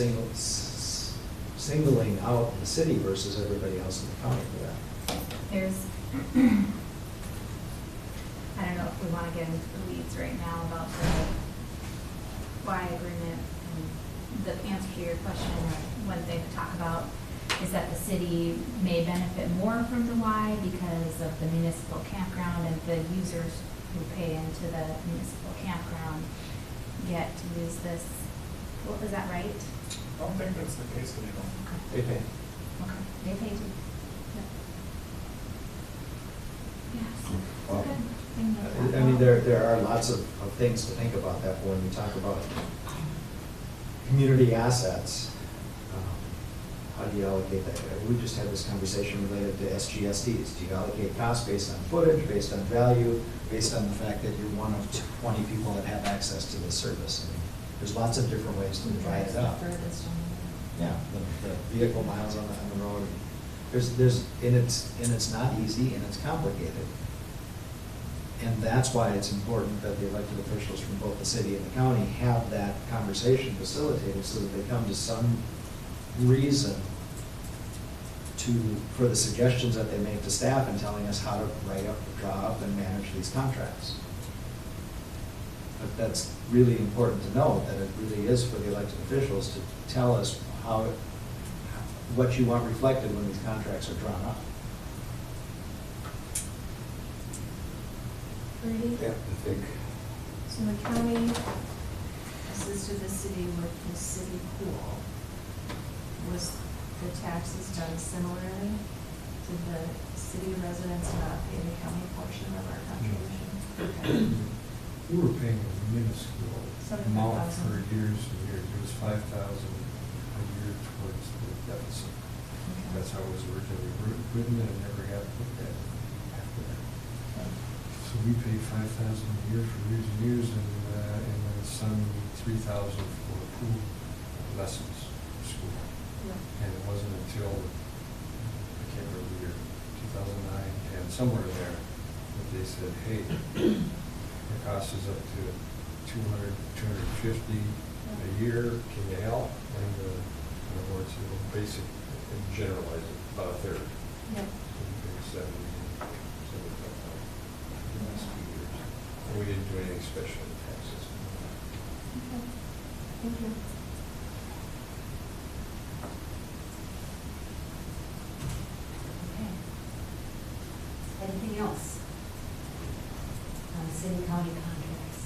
F: singling out the city versus everybody else in the county for that.
G: There's, I don't know if we want to get into the weeds right now about the Y agreement. And the answer to your question, one thing to talk about is that the city may benefit more from the Y because of the municipal campground, and the users who pay into the municipal campground get to use this. Well, is that right?
H: I don't think that's the case anymore.
F: They pay.
G: Okay, they pay too. Yep. Yes,
J: Wow.
G: good. Thing to talk
F: I mean,
G: about.
F: there are lots of things to think about that when we talk about community assets. how do you allocate that? We just had this conversation related to SGSTs. Do you allocate costs based on footage, based on value, based on the fact that you're one of 20 people that have access to this service? I mean, there's lots of different ways to divide it up. Yeah, the vehicle miles on the road. And it's not easy and it's complicated. And that's why it's important that the elected officials from both the city and the county have that conversation facilitated so that they come to some reason for the suggestions that they make to staff and telling us how to write up, draw up, and manage these contracts. But that's really important to know, that it really is for the elected officials to tell us what you want reflected when these contracts are drawn up.
G: Brady?
J: Yeah, I think,
C: So the county assisted the city with the city pool. Was the taxes done similarly? Did the city residents not pay the county portion of our contribution? Okay.
I: We were paying a minuscule amount for
C: 75,000.
I: years and years. It was $5,000 a year towards the deficit. That's how it was originally written, and it never got looked at after that. So we paid $5,000 a year for years and years, and then some $3,000 for pool lessons for school. And it wasn't until, I can't remember the year, 2009, and somewhere in there, that they said, hey, the cost is up to $200, $250 a year, can you help? And in other words, basic, and generalize it, about a third.
C: Yep.
I: So we paid 75,000 the last few years. And we didn't do anything special in taxes.
C: Okay. Thank you.
A: Okay. Anything else on city-county contracts?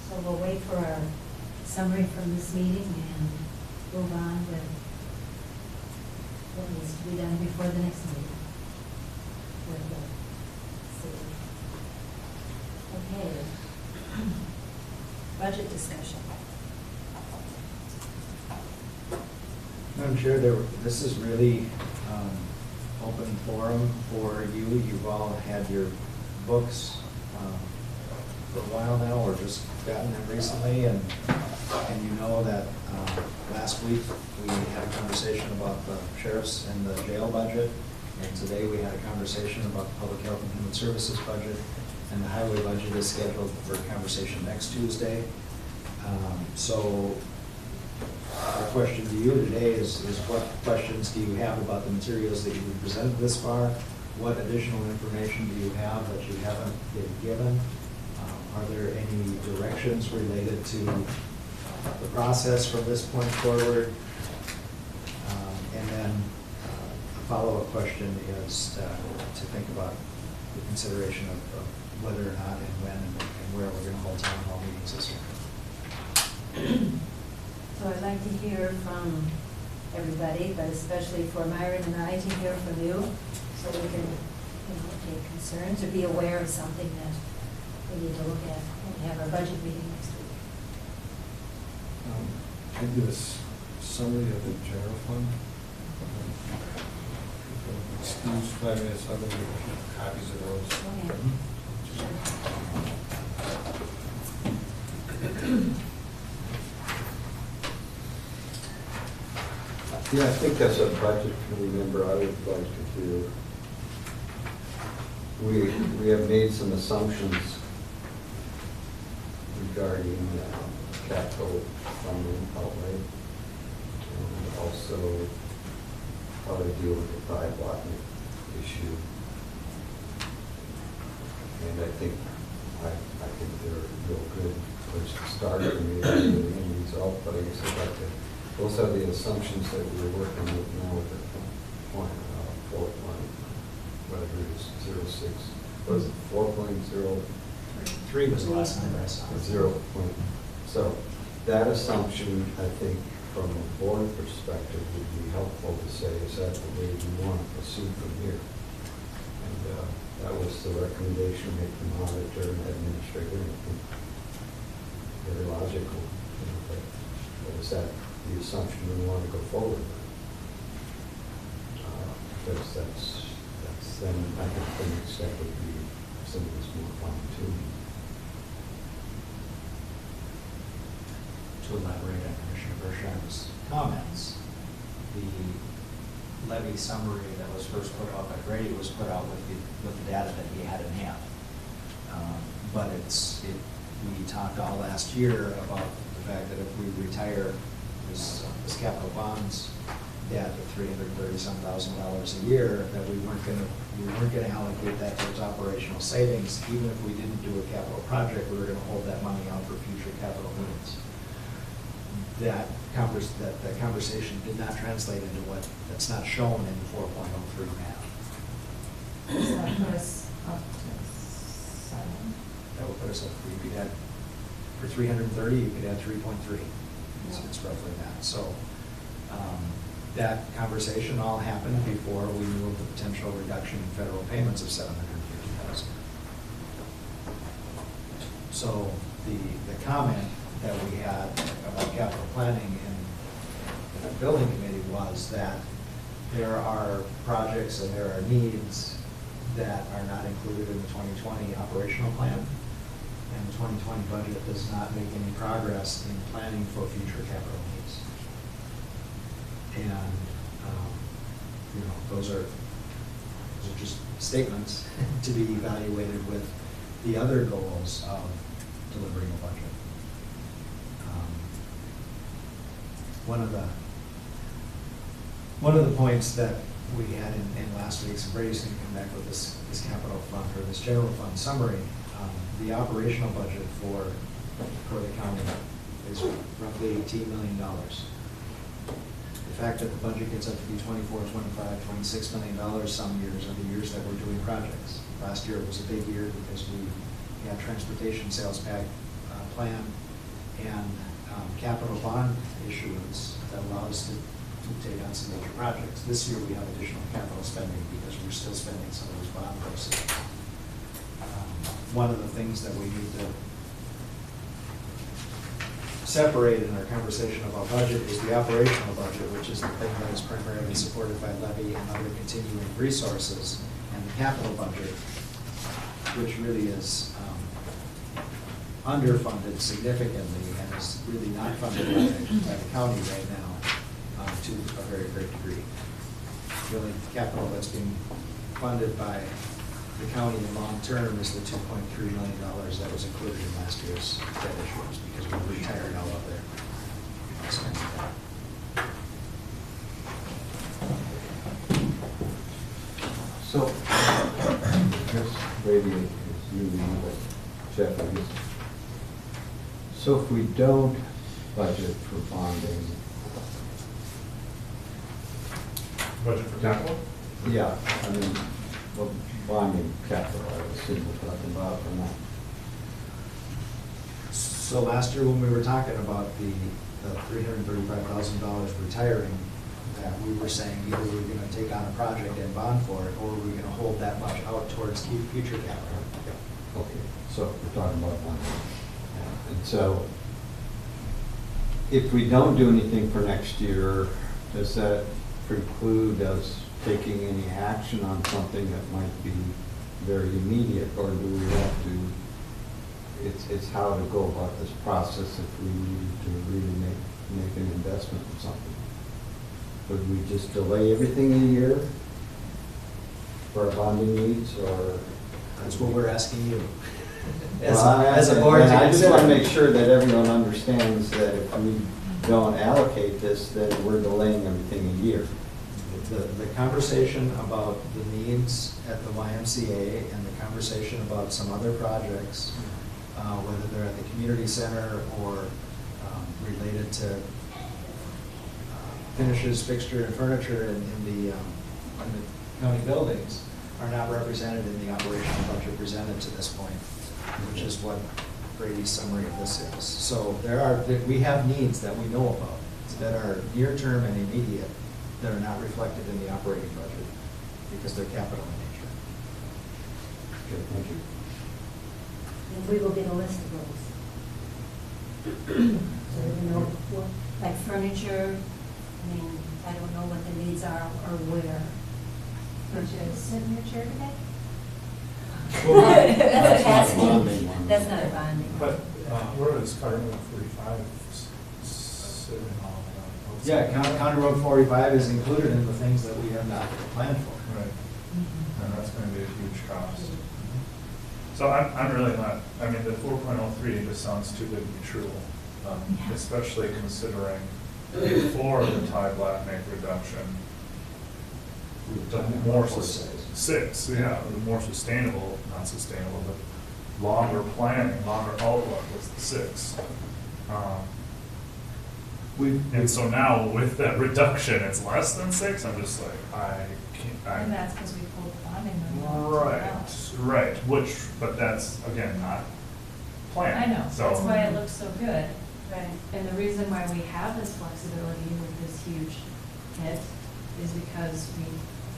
A: So we'll wait for our summary from this meeting and move on with what needs to be done before the next meeting with the city. Okay. Budget discussion.
F: Madam Chair, this is really open forum for you. You've all had your books for a while now, or just gotten them recently, and you know that last week we had a conversation about the sheriff's and the jail budget, and today we had a conversation about the public health and human services budget, and the highway budget is scheduled for conversation next Tuesday. So our question to you today is what questions do you have about the materials that you've presented this far? What additional information do you have that you haven't been given? Are there any directions related to the process from this point forward? And then a follow-up question is to think about the consideration of whether or not and when and where we're going to hold town hall meetings this year.
A: So I'd like to hear from everybody, but especially for Myron and I to hear from you, so we can, take concerns or be aware of something that we need to look at when we have our budget meeting next week.
I: I did a summary of the general fund. Excuse 5 minutes, I'm going to give copies of those.
J: yeah, I think as a budget committee member, I would like to hear, we have made some assumptions regarding capital funding outlay, and also how to deal with the 5-block issue. And I think they're real good place to start, and maybe the end result, but I guess I'd like to, those are the assumptions that we're working with now with the point, fourth line, whatever it is, 06, what is it, 4.0?
F: 3 was the last number I saw.
J: 0 point. So that assumption, I think, from a board perspective, would be helpful to say, is that the way we want to proceed from here? And that was the recommendation made from auditor and administrator. And I think very logical. But is that the assumption we want to go forward with. Because that's then, I think the next step would be some of this more fine-tuning.
F: To elaborate on Commissioner Bertrand's comments, the levy summary that was first put out by Grady was put out with the data that he had in hand. But we talked all last year about the fact that if we retire this capital bonds debt of $330,000 a year, that we weren't gonna allocate that towards operational savings. Even if we didn't do a capital project, we were gonna hold that money out for future capital needs. That conversation did not translate into that's not shown in 4.03 math.
C: Does that put us up to 7?
F: That would put us up, we could add, for 330, you could add 3.3. It's roughly that. So that conversation all happened before we knew of the potential reduction in federal payments of $750,000. So the comment that we had about capital planning in the building committee was that there are projects and there are needs that are not included in the 2020 operational plan. And the 2020 budget does not make any progress in planning for future capital needs. And, those are just statements to be evaluated with the other goals of delivering a budget. One of the points that we had in last week's, and Brady's going to come back with this capital fund or this general fund summary. The operational budget for the county is roughly $18 million. The fact that the budget gets up to be $24, $25, $26 million some years are the years that we're doing projects. Last year was a big year because we had transportation sales plan and capital bond issuance that allowed us to take on some major projects. This year we have additional capital spending because we're still spending some of those bond proceeds. One of the things that we need to separate in our conversation about budget is the operational budget, which is the thing that is primarily supported by levy and other continuing resources, and the capital budget, which really is underfunded significantly and is really not funded by the county right now to a very great degree. The only capital that's being funded by the county in the long term is the $2.3 million that was included in last year's debt issuance because we retired all of their expenses.
J: So, maybe it's you, but Jeff, I guess. So if we don't budget for bonding,
H: Budget for capital?
J: yeah, I mean, well, bonding capital, I would assume we're talking about, or not.
F: So last year when we were talking about the $335,000 retiring, that we were saying either we're going to take on a project and bond for it, or we're going to hold that much out towards future capital.
J: Okay, so we're talking about bonding. And so, if we don't do anything for next year, does that preclude us taking any action on something that might be very immediate, or do we have to, it's how to go about this process if we need to really make an investment in something? Would we just delay everything a year for our bonding needs, or?
F: That's what we're asking you.
J: Well,
F: As a board to
J: and I just want to
F: consider.
J: make sure that everyone understands that if we don't allocate this, then we're delaying everything a year.
F: The conversation about the needs at the YMCA and the conversation about some other projects, whether they're at the community center or related to finishes, fixture, and furniture in the county buildings, are not represented in the operational budget presented to this point, which is what Brady's summary of this is. So we have needs that we know about that are near-term and immediate that are not reflected in the operating budget because they're capital in nature.
J: Okay, thank you.
A: And we will get a list of those. So we know like furniture, I mean, I don't know what the needs are or where.
C: Did you sit in your chair today?
A: That's a
J: That's not a
A: bonding.
J: bonding one.
A: That's not a bonding.
H: But where is County Road 45 sitting on?
F: Yeah, County Road 45 is included in the things that we have not planned for.
H: Right, and that's gonna be a huge cost. So I'm really not, I mean, the 4.03 just sounds too good to be true,
C: Yeah.
H: especially considering before the tie black make reduction, the more, six, yeah, the more sustainable, not sustainable, but longer planning, longer outlook was the 6. And so now with that reduction, it's less than 6, I'm just like, I can't,
C: And that's because we pulled the bonding money.
H: Right, which, but that's, again, not planned.
C: I know,
H: So-
C: that's why it looks so good.
A: Right.
C: And the reason why we have this flexibility with this huge hit is because we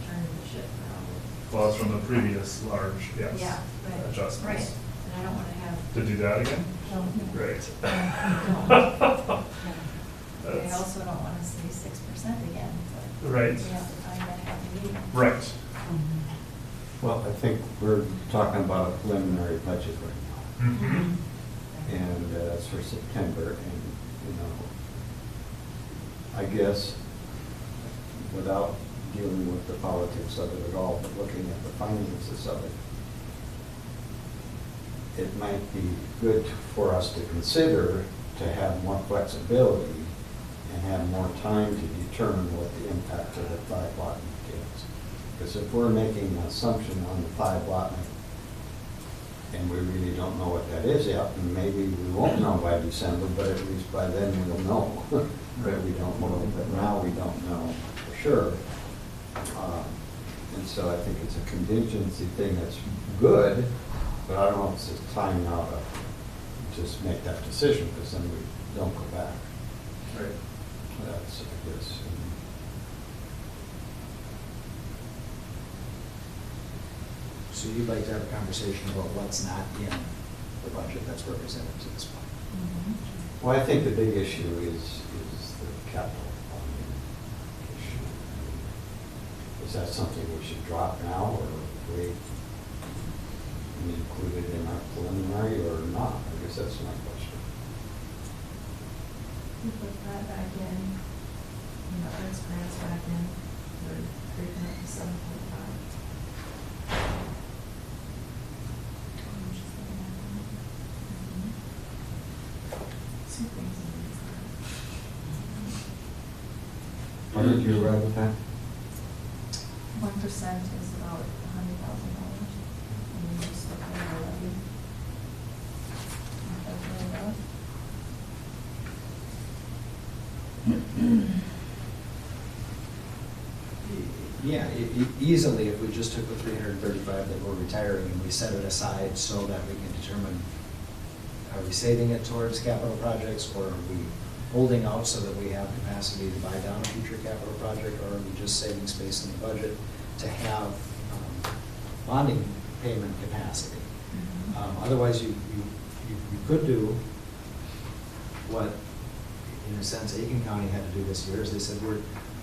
C: turned the ship around.
H: Well, it's from the previous large, yes.
C: Yeah, right.
H: Adjustments.
C: Right, and I don't want to have.
H: To do that again?
C: No.
H: Great.
C: I
H: That's-
C: also don't want to say 6% again, but
H: Right.
C: we have to find that happy medium.
H: Right.
J: Well, I think we're talking about a preliminary budget right now.
H: Mhm.
J: And it's for September, and, you know, I guess, without dealing with the politics of it at all, but looking at the finances of it, it might be good for us to consider to have more flexibility and have more time to determine what the impact of the 5 lot is. Because if we're making an assumption on the 5 lot and we really don't know what that is yet, and maybe we won't know by December, but at least by then we'll know. Right, we don't know, but now we don't know for sure. And so I think it's a contingency thing that's good, but I don't know if it's the time now to just make that decision, because then we don't go back.
H: Right.
J: That's, I guess.
F: So you'd like to have a conversation about what's not in the budget that's represented to this point?
J: Well, I think the big issue is the capital funding issue. Is that something we should drop now, or wait and include it in our preliminary, or not? I guess that's my question.
C: We put that back in, arts grants back in, we're creeping up to 7.5. Two things in
J: What did you write with that?
C: 1% is about $100,000, and then just look at our levy.
F: Yeah, easily, if we just took the 335 that we're retiring and we set it aside so that we can determine, are we saving it towards capital projects, or are we holding out so that we have capacity to buy down a future capital project, or are we just saving space in the budget to have bonding payment capacity? Otherwise, you could do what, in a sense, Aiken County had to do this year, is they said,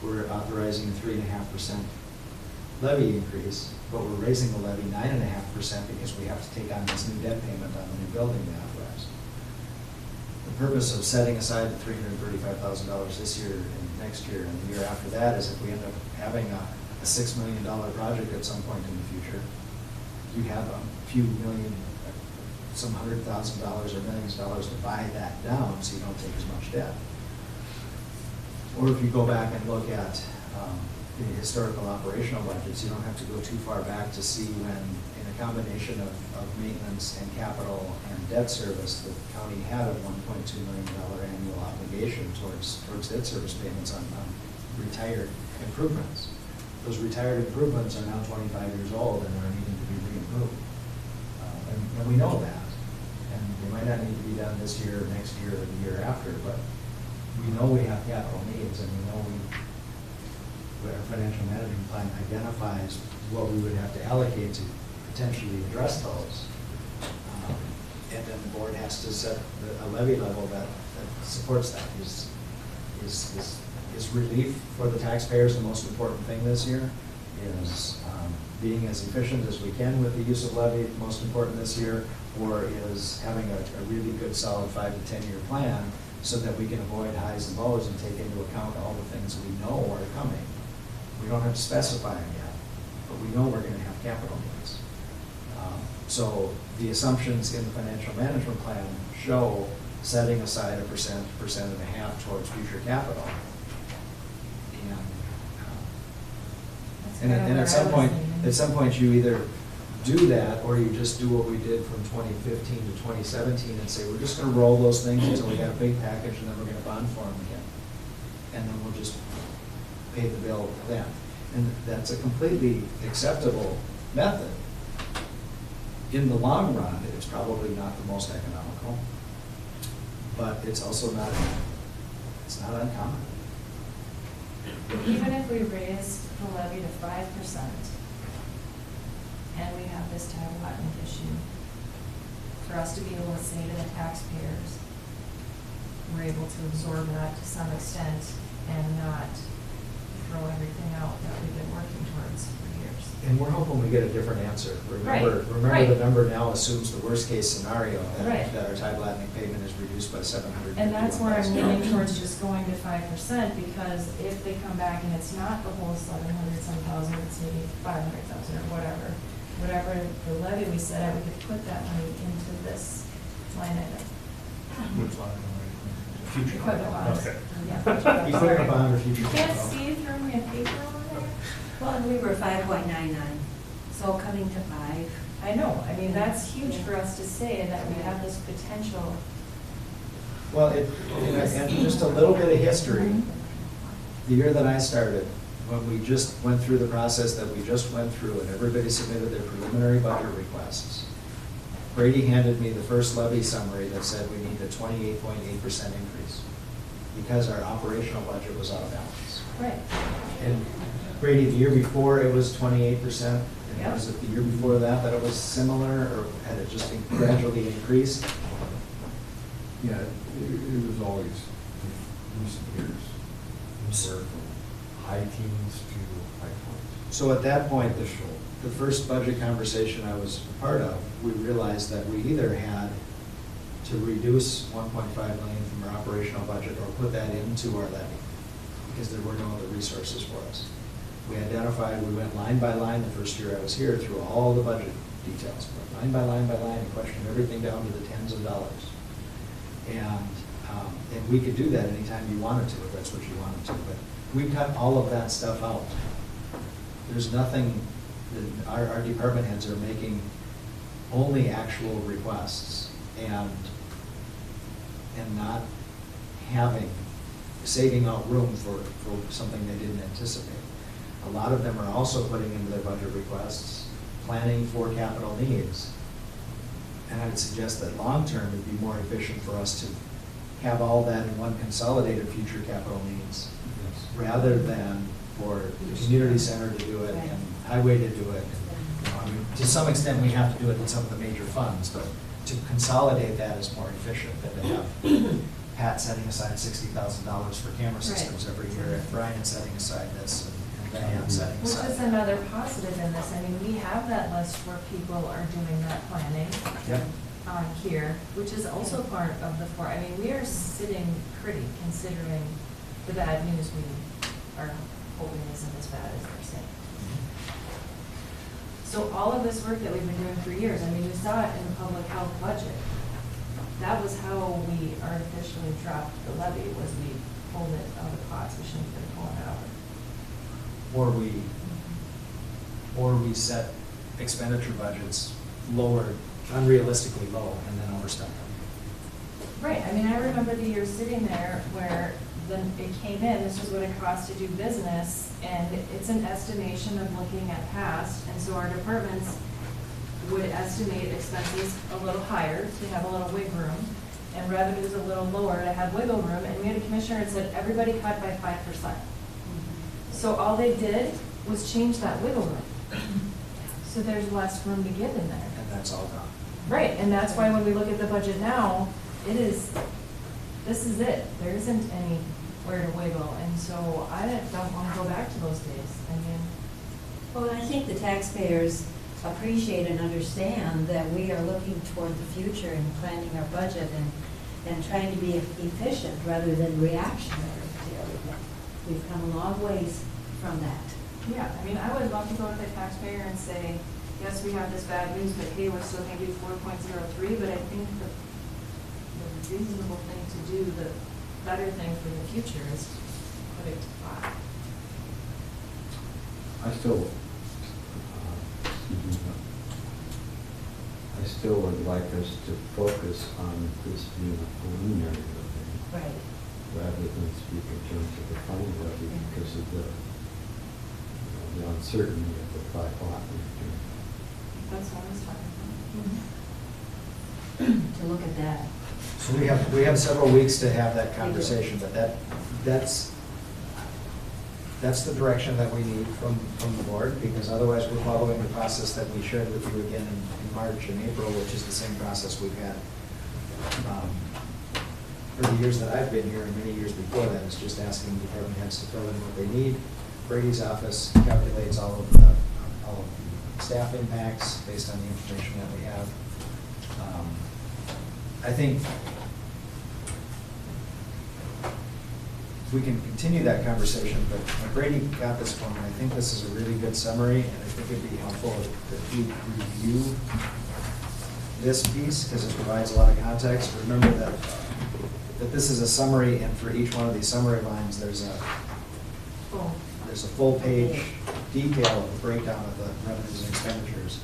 F: we're authorizing a 3.5% levy increase, but we're raising the levy 9.5% because we have to take on this new debt payment on the new building we authorized. The purpose of setting aside the $335,000 this year and next year and the year after that is if we end up having a $6 million project at some point in the future, you have a few million, some $100,000 or millions of dollars to buy that down so you don't take as much debt. Or if you go back and look at the historical operational budgets, you don't have to go too far back to see when, in a combination of maintenance and capital and debt service, the county had a $1.2 million annual obligation towards debt service payments on retired improvements. Those retired improvements are now 25 years old and are needing to be re-improved. And we know that. And they might not need to be done this year, next year, or the year after, but we know we have capital needs, and we know our financial management plan identifies what we would have to allocate to potentially address those. And then the board has to set a levy level that supports that. is relief for the taxpayers the most important thing this year? Is being as efficient as we can with the use of levy most important this year? Or is having a really good solid 5 to 10 year plan so that we can avoid highs and lows and take into account all the things we know are coming? We don't have to specify them yet, but we know we're going to have capital needs. So the assumptions in the financial management plan show setting aside 1.5% towards future capital. And at some point, you either do that, or you just do what we did from 2015 to 2017 and say, we're just going to roll those things until we have a big package, and then we're going to bond for them again. And then we'll just pay the bill then. And that's a completely acceptable method. In the long run, it's probably not the most economical, but it's also not uncommon.
C: Even if we raise the levy to 5%, and we have this Tag-Watnick issue, for us to be able to say to the taxpayers, we're able to absorb that to some extent and not throw everything out that we've been working towards for years.
F: And we're hoping we get a different answer. Remember,
C: Right.
F: the number now assumes the worst case scenario,
C: Right.
F: that our Tag-Watnick payment is reduced by $751,000.
C: And that's where I'm leaning towards just going to 5%, because if they come back and it's not the whole 700-some thousand, it's maybe 500,000 or whatever the levy we set out, we could put that money into this line item.
H: Which line? Future.
C: Equipment bonds.
H: Okay.
C: Yeah.
F: Equipment bond or future
C: You can't
F: capital.
C: see through me a paper on there?
A: Well, and we were 5.99, so coming to 5.
C: I know, I mean, that's huge for us to say that we have this potential.
F: Well, and just a little bit of history. The year that I started, when we just went through the process that we just went through and everybody submitted their preliminary budget requests, Brady handed me the first levy summary that said we need a 28.8% increase because our operational budget was out of balance.
C: Right.
F: And Brady, the year before, it was 28%. And
C: Yeah.
F: was it the year before that it was similar, or had it just gradually increased?
I: Yeah, it was always, in recent years, where from high teens to high twenties.
F: So at that point, the first budget conversation I was a part of, we realized that we either had to reduce 1.5 million from our operational budget or put that into our levy, because there were no other resources for us. We identified, we went line by line the first year I was here through all the budget details, went line by line by line and questioned everything down to the tens of dollars. And we could do that anytime you wanted to, if that's what you wanted to, but we cut all of that stuff out. There's nothing, our department heads are making only actual requests and not saving out room for something they didn't anticipate. A lot of them are also putting into their budget requests, planning for capital needs. And I would suggest that long-term it'd be more efficient for us to have all that in one consolidated future capital needs, rather than for the community center to do it and highway to do it. I mean, to some extent, we have to do it in some of the major funds, but to consolidate that is more efficient than to have Pat setting aside $60,000 for camera systems every year, and Brian setting aside this, and Diane setting
C: Which
F: aside.
C: is another positive in this. I mean, we have that list where people are doing that planning
F: Yep.
C: on here, which is also part of the I mean, we are sitting pretty considering the bad news we are hoping isn't as bad as they're saying. So all of this work that we've been doing for years, I mean, we saw it in the public health budget. That was how we artificially dropped the levy, was we pulled it out of pots we shouldn't have been pulling it out of.
F: Or we set expenditure budgets lower, unrealistically low, and then overspend them.
C: Right, I mean, I remember the year sitting there where then it came in, this is what it costs to do business, and it's an estimation of looking at past, and so our departments would estimate expenses a little higher to have a little wiggle room, and revenues a little lower to have wiggle room, and we had a commissioner that said, everybody cut by 5%. So all they did was change that wiggle room. So there's less room to give in there.
F: And that's all gone.
C: Right, and that's why when we look at the budget now, this is it. There isn't any where to wiggle, and so I don't want to go back to those days. I mean,
A: Well, I think the taxpayers appreciate and understand that we are looking toward the future and planning our budget and trying to be efficient rather than reactionary to everything. We've come a long ways from that.
C: yeah, I mean, I would love to go to the taxpayer and say, yes, we have this bad news, but hey, we're still going to do 4.03, but I think the reasonable thing to do, the better thing for the future is put it to 5.
J: I still would like us to focus on this being a preliminary levy,
A: Right.
J: rather than speak in terms of the final levy because of the uncertainty of the 5 lot return.
C: That's what I was talking
A: To look at that.
F: So we have several weeks to have that conversation, but that's the direction that we need from the board, because otherwise we're following the process that we shared with you again in March and April, which is the same process we've had for the years that I've been here and many years before that. It's just asking department heads to fill in what they need. Brady's office calculates all of the staff impacts based on the information that we have. I think we can continue that conversation, but Brady got this one. I think this is a really good summary, and I think it'd be helpful if we review this piece, because it provides a lot of context. Remember that this is a summary, and for each one of these summary lines, there's a full page detail of the breakdown of the revenues and expenditures.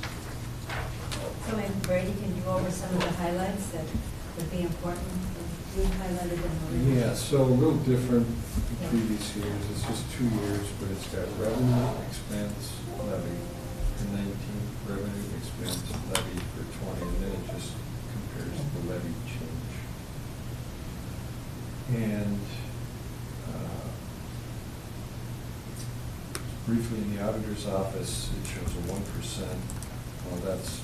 A: So maybe Brady, can you go over some of the highlights that would be important? We highlighted them already.
I: Yeah, so a little different than previous years. It's just 2 years, but it's got revenue, expense, levy for 19, revenue, expense, levy for 20, and then it just compares the levy change. And briefly, in the auditor's office, it shows a 1%. Well, that's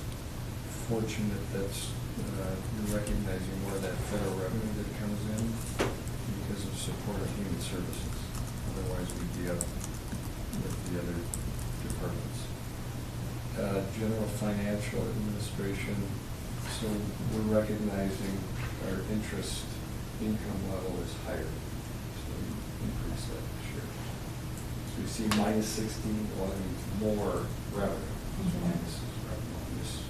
I: fortunate. That's you're recognizing more of that federal revenue that comes in because of support of human services. Otherwise, we'd be up with the other departments. General financial administration, so we're recognizing our interest income level is higher, so we increase that this year. So you see -16, well, that means more revenue. Minus is revenue on this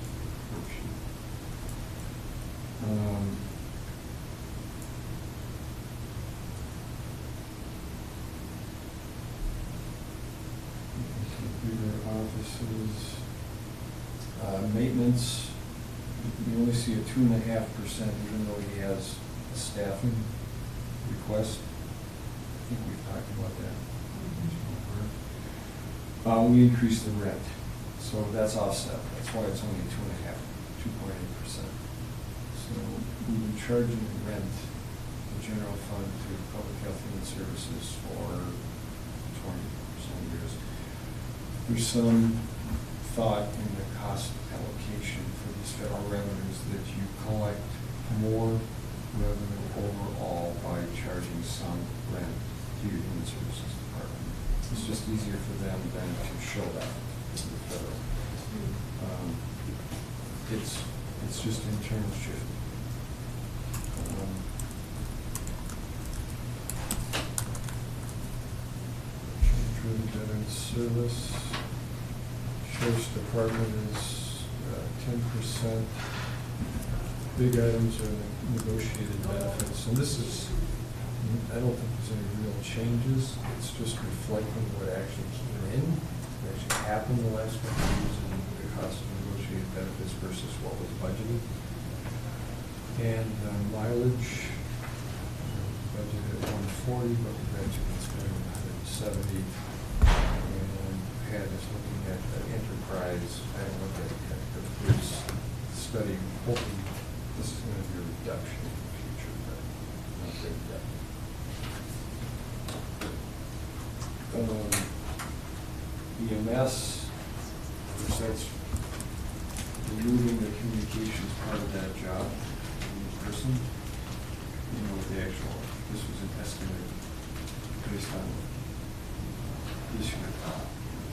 I: worksheet. Bigger offices. Maintenance, you only see a 2.5%, even though he has a staffing request. I think we've talked about that. We increased the rent, so that's offset. That's why it's only 2.8%. So we've been charging rent, the general fund, to Public Health and Human Services for 20 some years. There's some thought in the cost allocation for these federal revenues that you collect more revenue overall by charging some rent to your Human Services Department. It's just easier for them than to show that to the federal. It's just internal shift. Driven Veterans Service. Sheriff's Department is 10%. Big items are negotiated benefits, and this is, I don't think there's any real changes. It's just reflecting what actually came in, what actually happened the last couple of years, and the cost of negotiated benefits versus what was budgeted. And mileage, budgeted at 140, but we've actually been spending 170. And Pat is looking at enterprise. I haven't looked at it yet, but there's study, hoping this is going to be a reduction in the future, but not big yet. EMS, which that's removing the communications part of that job in person. You know, the actual, this was an estimate based on this year. I'm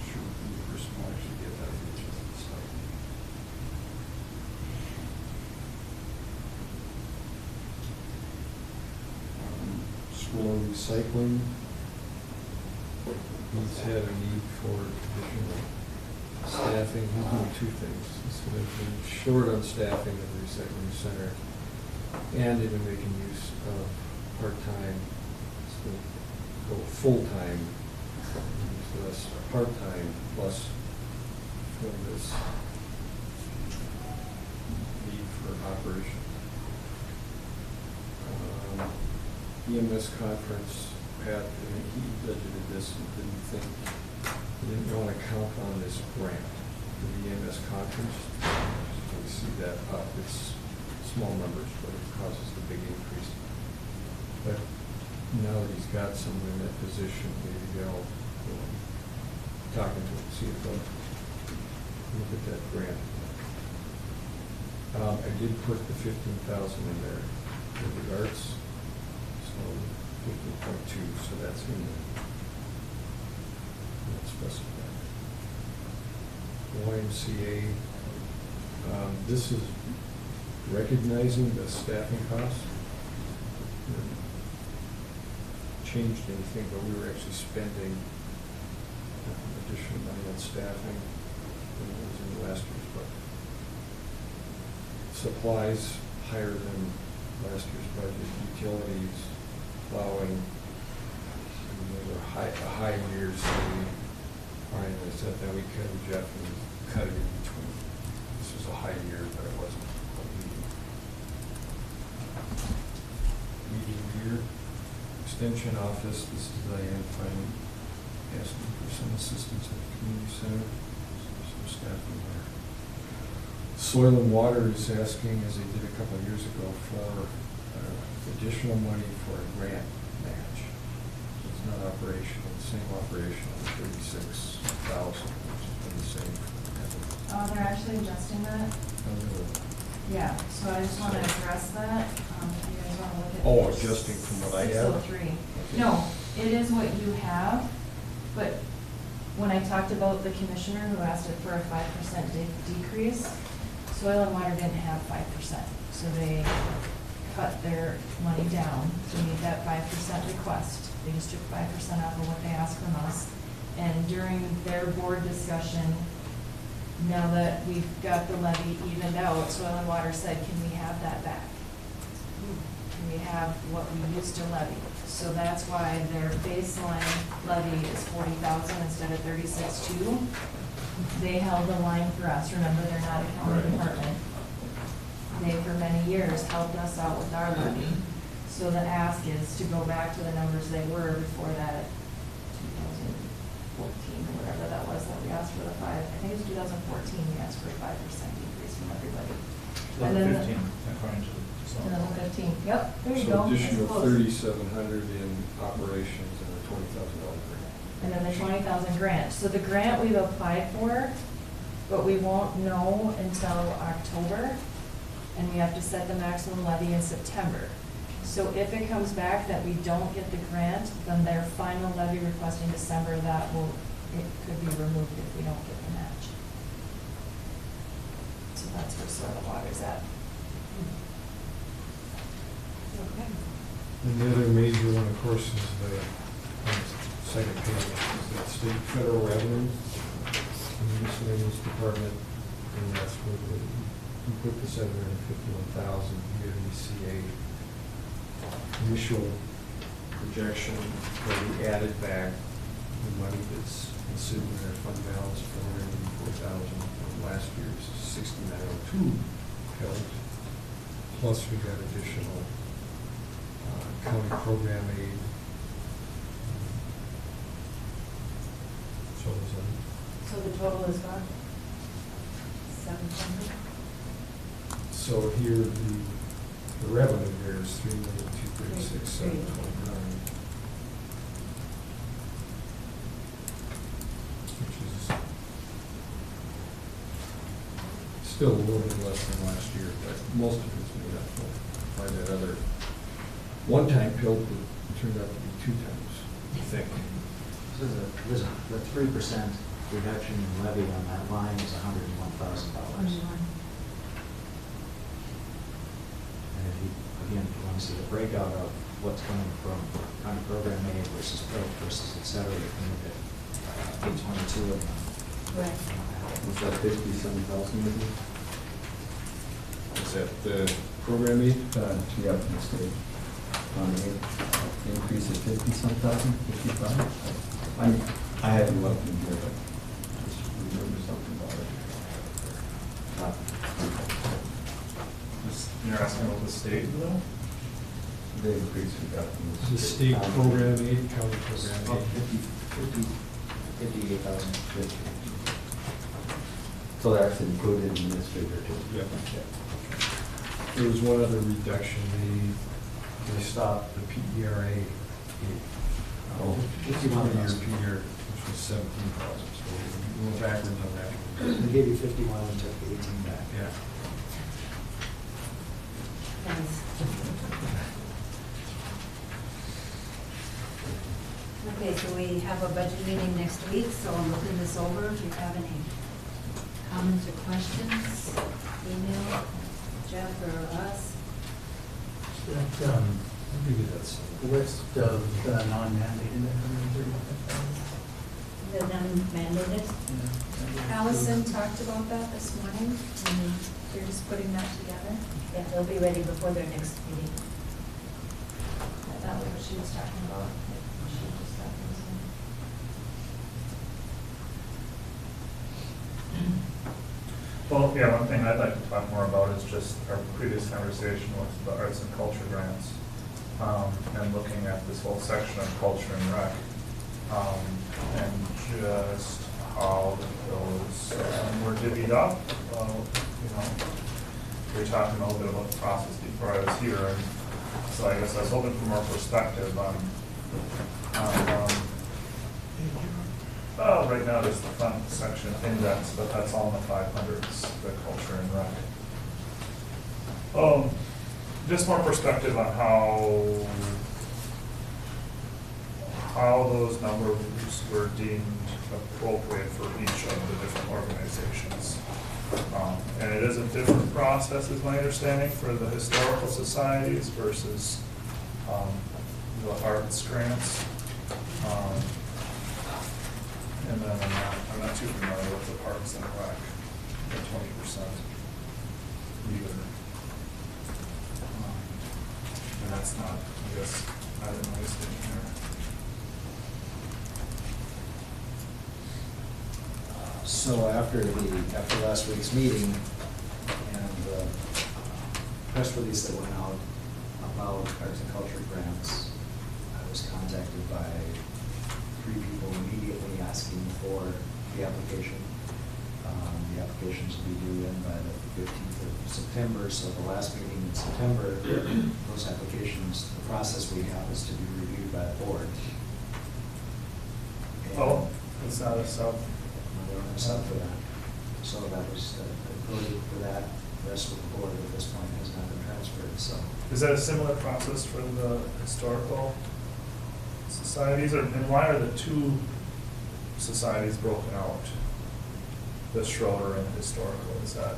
I: sure the person will actually get that interest and stuff. School recycling. He's had a need for additional staffing. He's doing two things. He's been short on staffing at the recycling center, and they've been making use of part-time, so go full-time, use less part-time plus for this need for operation. EMS conference, Pat, I mean, he budgeted this and he didn't want to count on this grant for the EMS conference. So we see that up. It's small numbers, but it causes the big increase. But now that he's got someone in that position, maybe they'll talking to him, see if they'll look at that grant. I did put the 15,000 in there for the arts. So 15.2, so that's in there. That's specified. YMCA, this is recognizing the staffing costs. We haven't changed anything, but we were actually spending additional money on staffing than it was in last year's budget. Supplies higher than last year's budget, utilities, plowing, those are high years, so Brian has said that we cut Jeff and cut it in between. This was a high year, but it wasn't a medium year. Extension office, this is Diane finally asking for some assistance at the community center, some staffing there. Soil and Water is asking, as they did a couple of years ago, for additional money for a grant match. It's not operational, the same operational, 36,000, which has been the same.
C: They're actually adjusting that? Yeah, so I just want to address that, if you guys want to look at.
I: Oh,
C: page
I: adjusting from what I have?
C: 603. No, it is what you have, but when I talked about the commissioner who asked it for a 5% decrease, Soil and Water didn't have 5%, so they cut their money down to meet that 5% request. They just took 5% off of what they asked from us. And during their board discussion, now that we've got the levy evened out, Soil and Water said, can we have that back? Can we have what we used to levy? So that's why their baseline levy is 40,000 instead of 36,2. They held the line for us. Remember, they're not a county department. They, for many years, helped us out with our levy. So the ask is to go back to the numbers they were before that 2014 or whatever that was that we asked for the 5. I think it was 2014 we asked for a 5% decrease from everybody. And then
H: 15, according to the
C: 2015. Yep, there you go.
I: So additional
C: That's close.
I: 3,700 in operations and a $20,000 grant.
C: And then the 20,000 grant. So the grant we've applied for, but we won't know until October, and we have to set the maximum levy in September. So if it comes back that we don't get the grant, then their final levy request in December, it could be removed if we don't get the match. So that's where Soil and Water's at. Okay.
I: And the other major one, of course, is the second page, is that state federal revenue, in the miscellaneous department, and that's where we put the 751,000 here, we see a initial projection where we added back the money that's sitting in our fund balance, 484,000 from last year's 6902 held, plus we got additional county program aid.
A: So the total is gone? 700?
I: So here, the revenue here is 3,236,729, which is still a little bit less than last year, but most of it's made up by that other one-time pill that turned out to be 2 times you think?
F: There's a, the 3% reduction in levy on that line is $101,000. And if you, again, if you want to see the breakout of what's coming from county program aid versus PILT versus et cetera, you can look at 822 of them.
A: Right.
J: Was that 50-some thousand, maybe?
I: Is that the program aid?
E: Yeah, mistake. Increase of 50-some thousand, 55? I haven't looked in here, but just remember something about it.
H: You're asking about the state though?
E: The increase we got from
I: The state program aid, county program
F: About
I: aid.
F: 58,000.
E: So that's included in this figure too?
I: Yep. There was one other reduction, they stopped the PERA aid.
E: Oh.
I: 51-year PERA, which was 17,000, so we went backwards on that.
F: They gave you 51 and took the 18 back.
I: Yeah.
A: Thanks. Okay, so we have a budget meeting next week, so I'm looking this over. If you have any comments or questions, email Jeff or us.
D: That,
I: I'll give you that some.
D: list of the non-mandated
A: The non-mandated?
C: Allison talked about that this morning, and they're just putting that together.
A: Yeah, they'll be ready before their next meeting.
C: That was what she was talking about. She just got those in.
H: Well, yeah, one thing I'd like to talk more about is just our previous conversation with the arts and culture grants, and looking at this whole section of culture and rec, and just how those were divvied up. You know, we were talking a little bit about the process before I was here, and so I guess I was hoping for more perspective on right now there's the front section index, but that's all in the 500s, the culture and rec. Just more perspective on how those numbers were deemed appropriate for each of the different organizations. And it is a different process, is my understanding, for the historical societies versus the arts grants. And then I'm not too familiar with the parks and rec, the 20% either. And that's not, I guess, itemized in here.
F: So after last week's meeting and the press release that went out about arts and culture grants, I was contacted by 3 people immediately asking for the application. The applications will be due in by the 15th of September, so the last meeting in September, those applications, the process we have is to be reviewed by the board. And
H: Oh, it's not a sub.
F: they were set for that. So that was approved for that. The rest of the board at this point has not been transferred, so.
H: Is that a similar process for the historical societies, and why are the 2 societies broken out? The Schroeder and the historical, is that?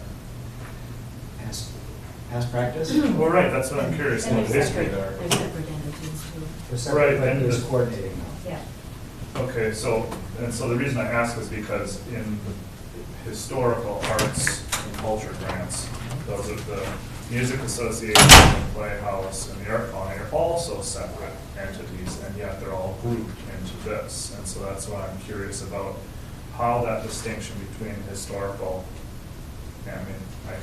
F: Past practice?
H: Well, right, that's what I'm curious
A: And
H: about the
A: they're
H: history
A: separate,
H: there.
A: they're separate entities too.
F: They're separate,
H: Right, and
F: but there's
H: the-
F: coordinating now.
A: Yeah.
H: Okay, so the reason I ask is because in the historical arts and culture grants, those are the Music Association, the Playhouse, and the Art Colony are also separate entities, and yet they're all grouped into this. And so that's why I'm curious about how that distinction between historical, I mean, I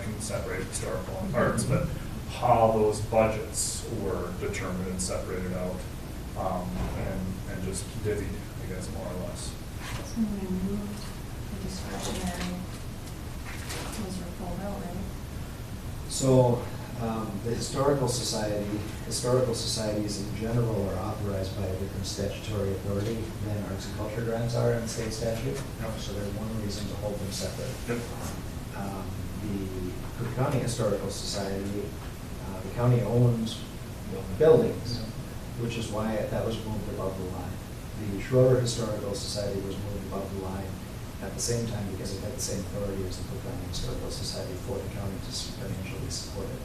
H: can separate historical and arts, but how those budgets were determined and separated out, and just divvied, I guess, more or less.
C: So we removed the discretionary, those were pulled out, right?
F: So, the historical societies in general are authorized by a different statutory authority than arts and culture grants are in state statute. So there's one reason to hold them separate.
H: Yep.
F: The Cook County Historical Society, the county owns the buildings, which is why that was moved above the line. The Schroeder Historical Society was moved above the line at the same time because it had the same authority as the Cook County Historical Society for the county to financially support it.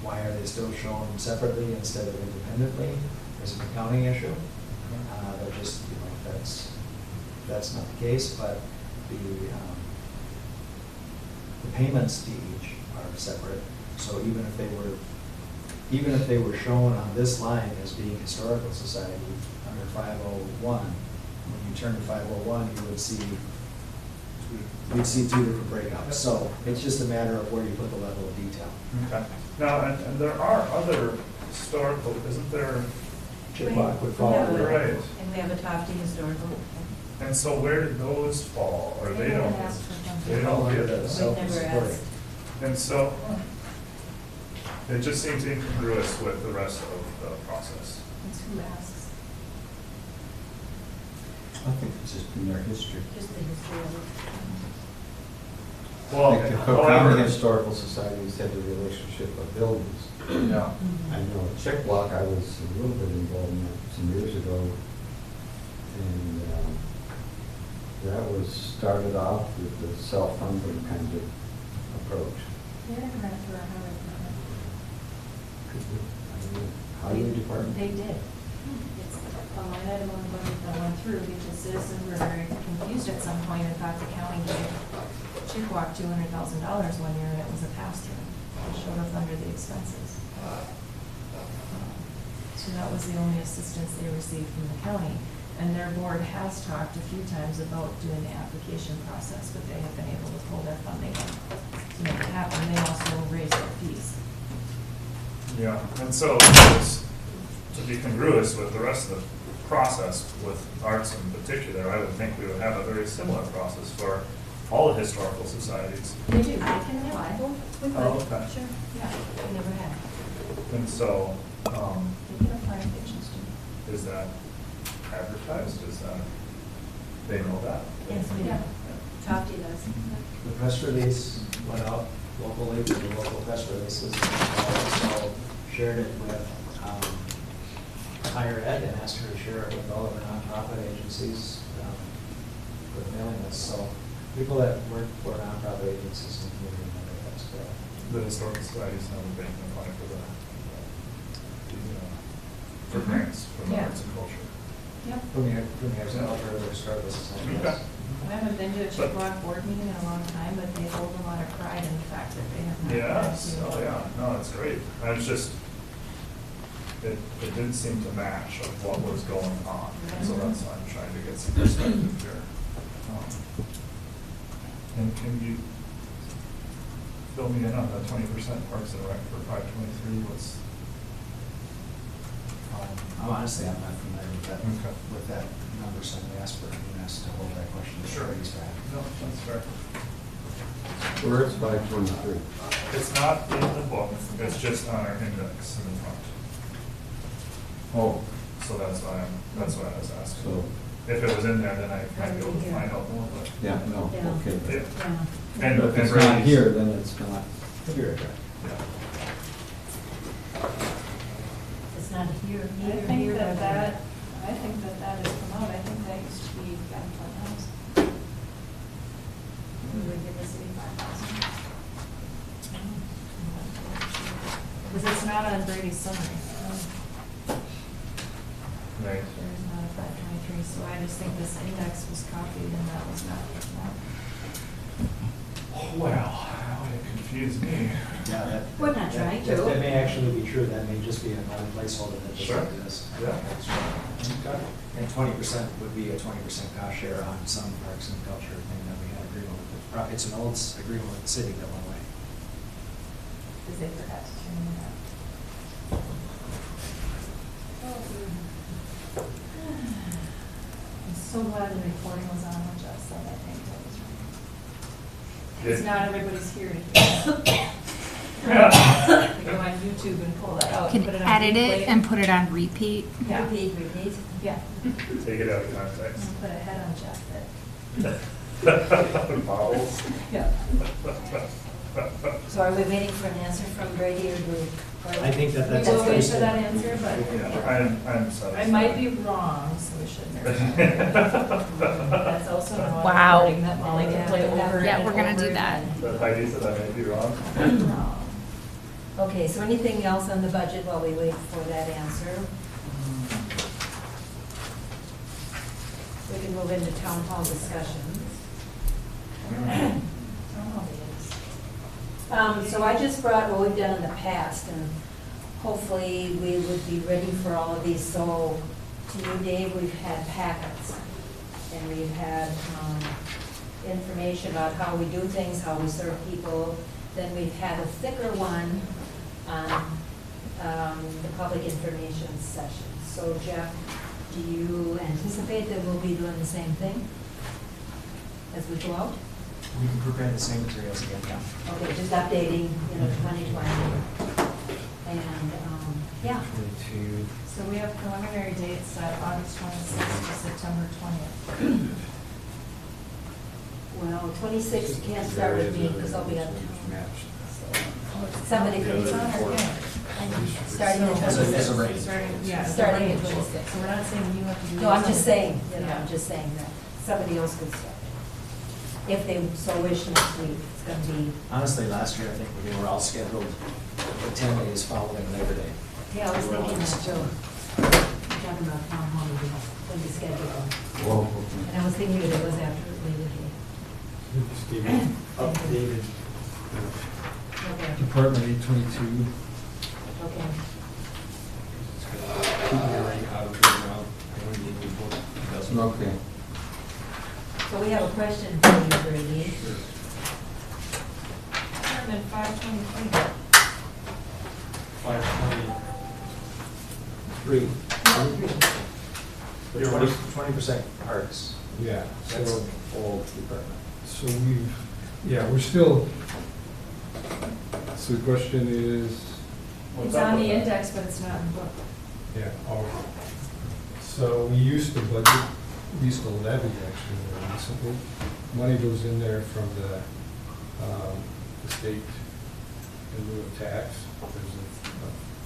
F: Why are they still shown separately instead of independently? Is it an accounting issue? They're just, that's not the case, but the payments to each are separate. So even if they were shown on this line as being historical society under 501, when you turn to 501, we'd see two different breakouts. So it's just a matter of where you put the level of detail.
H: Okay. Now, and there are other historical, isn't there?
F: Chippewa would
A: We
F: fall
A: have
F: under
A: a-
H: Right.
A: And we have a Tofty historical.
H: And so where did those fall? Or they
C: haven't
H: don't?
C: asked for them.
H: They don't get
F: We've
H: it.
A: never
F: Self-supporting.
A: asked.
H: And so it just seems incongruous with the rest of the process.
C: It's who asks.
J: I think it's just in their history.
A: Just the history of it.
H: Well,
J: Like the Cook County
H: however,
J: Historical Societies had the relationship of buildings.
H: yeah.
J: I know at Chick Block, I was a little bit involved in that some years ago. And that was started off with the self-funding kind of approach.
C: They didn't run through our highway department.
J: Highway department?
C: They did. It's a line item on the budget that went through because citizens were very confused at some point and thought the county gave Chippewa $200,000 one year and it was a pass-through. It showed up under the expenses. So that was the only assistance they received from the county. And their board has talked a few times about doing the application process, but they have been able to pull their funding to make it happen. They also raised their fees.
H: Yeah, and so just to be congruous with the rest of the process with arts in particular, I would think we would have a very similar process for all the historical societies.
C: They do, they can apply.
A: We could.
H: Oh, okay.
A: Sure.
C: Yeah, we never have.
H: And so,
C: They can apply if they choose to.
H: is that advertised? Is that, they know that?
A: Yes, we do.
C: Yeah.
A: Tofty does.
F: The press release went out locally to the local press releases. Also shared it with higher ed and asked her to share it with all of the nonprofit agencies with mailing lists. So people that work for nonprofit agencies in the community know that that's correct.
H: The historical societies have been applying for for grants from the
C: Yeah.
H: arts and culture.
C: Yep.
F: From the arts and culture, the historical society.
H: Okay.
C: I haven't been to a Chippewa board meeting in a long time, but they hold a lot of pride in the fact that they have not been
H: Yes,
C: to.
H: oh yeah, no, that's great. I was just, it didn't seem to match of what was going on, so that's why I'm trying to get some perspective here. And can you fill me in on the 20% Parks and Rec for 523, what's?
F: Honestly, I'm not familiar
H: Okay.
F: with that number, so I'm asked to hold that question.
H: Sure. No, that's fair.
J: Where it's 523.
H: It's not in the book, it's just on our index in the front.
J: Oh,
H: So that's why I was asking.
J: so,
H: If it was in there, then I might be able to find out more, but.
J: yeah, no,
A: Yeah.
J: okay.
H: Yeah.
A: Yeah.
H: And
J: But if
H: and
J: it's not
H: Brady's-
J: here, then it's not.
F: Here.
H: Yeah.
A: It's not here,
C: I
A: neither
C: think
A: here.
C: that
A: nor there.
C: I think that has come out. I think that used to be Gunflint House. We would give the city 5,000. Because it's not on Brady's summary.
H: Right.
C: There is not a 523, so I just think this index was copied and that was not written out.
H: Well, that would confuse me.
F: Yeah, that.
A: We're not
F: that-
A: trying
F: that-
A: to.
F: That may actually be true, that may just be another placeholder that just
H: Sure.
F: exists.
H: Yeah.
F: Okay. And 20% would be a 20% cost share on some parks and culture thing that we had agreement with. It's an old agreement with the city that went away.
C: Because they forgot to turn it out. I'm so glad the recording was on with us, so I think that was right. Because
H: Did-
C: not everybody's here to hear that.
H: Yeah.
C: We go on YouTube and pull that out.
G: Can
C: and put it on
G: edit
C: replay.
G: it and put it on repeat.
C: Yeah,
A: Repeat, repeat.
C: yeah.
H: Take it out of context.
C: And put a head on Jeff that,
H: Vowels.
C: yeah.
A: So are we waiting for an answer from Brady or do
F: I think that that's.
C: We'll wait for that answer, but
H: Yeah, I'm satisfied.
C: I might be wrong, so we shouldn't. That's also not
B: Wow.
C: recording that Molly can play over and
G: Yeah, we're gonna
C: over
G: do that.
C: again.
H: But Heidi said I may be wrong.
C: No.
A: Okay, so anything else on the budget while we wait for that answer? We can move into town hall discussions. So I just brought what we've done in the past, and hopefully we would be ready for all of these. So to you, Dave, we've had packets, and we've had information about how we do things, how we serve people. Then we've had a thicker one on the public information session. So Jeff, do you anticipate that we'll be doing the same thing as we go out?
F: We can prepare the same materials again, yeah.
A: Okay, just updating, 2020. And, yeah.
I: 22.
C: So we have preliminary dates set August 26th to September 20th.
A: Well, 26 can't start with me because I'll be up. Somebody can.
C: It's on our calendar.
A: Starting at
F: As a
A: 26.
F: range.
A: Starting at 26.
C: So we're not saying you have to do.
A: No, I'm just
C: something.
A: saying,
C: Yeah.
A: I'm just saying that somebody else could start. If they so wish next week, it's going to be,
F: Honestly, last year, I think we were all scheduled for 10 days following Labor Day.
A: yeah, I was thinking that too. Talking about town hall meeting, when we schedule them.
J: Whoa.
A: And I was thinking that it was after Labor Day.
I: Just gave you updated
A: Okay,
I: Department 822.
A: okay.
I: It's gonna keep me right out of there now. I only need to vote. It doesn't.
J: Okay.
A: So we have a question for you, Brady.
C: Department 523.
I: 523.
F: The 20% parks,
I: Yeah,
F: that's
I: so,
F: an old department.
I: so we're still, so the question is,
C: It's on the index, but it's not in the book.
I: yeah, so we used to budget, we used to levy actually more recently. Money goes in there from the state in lieu of tax.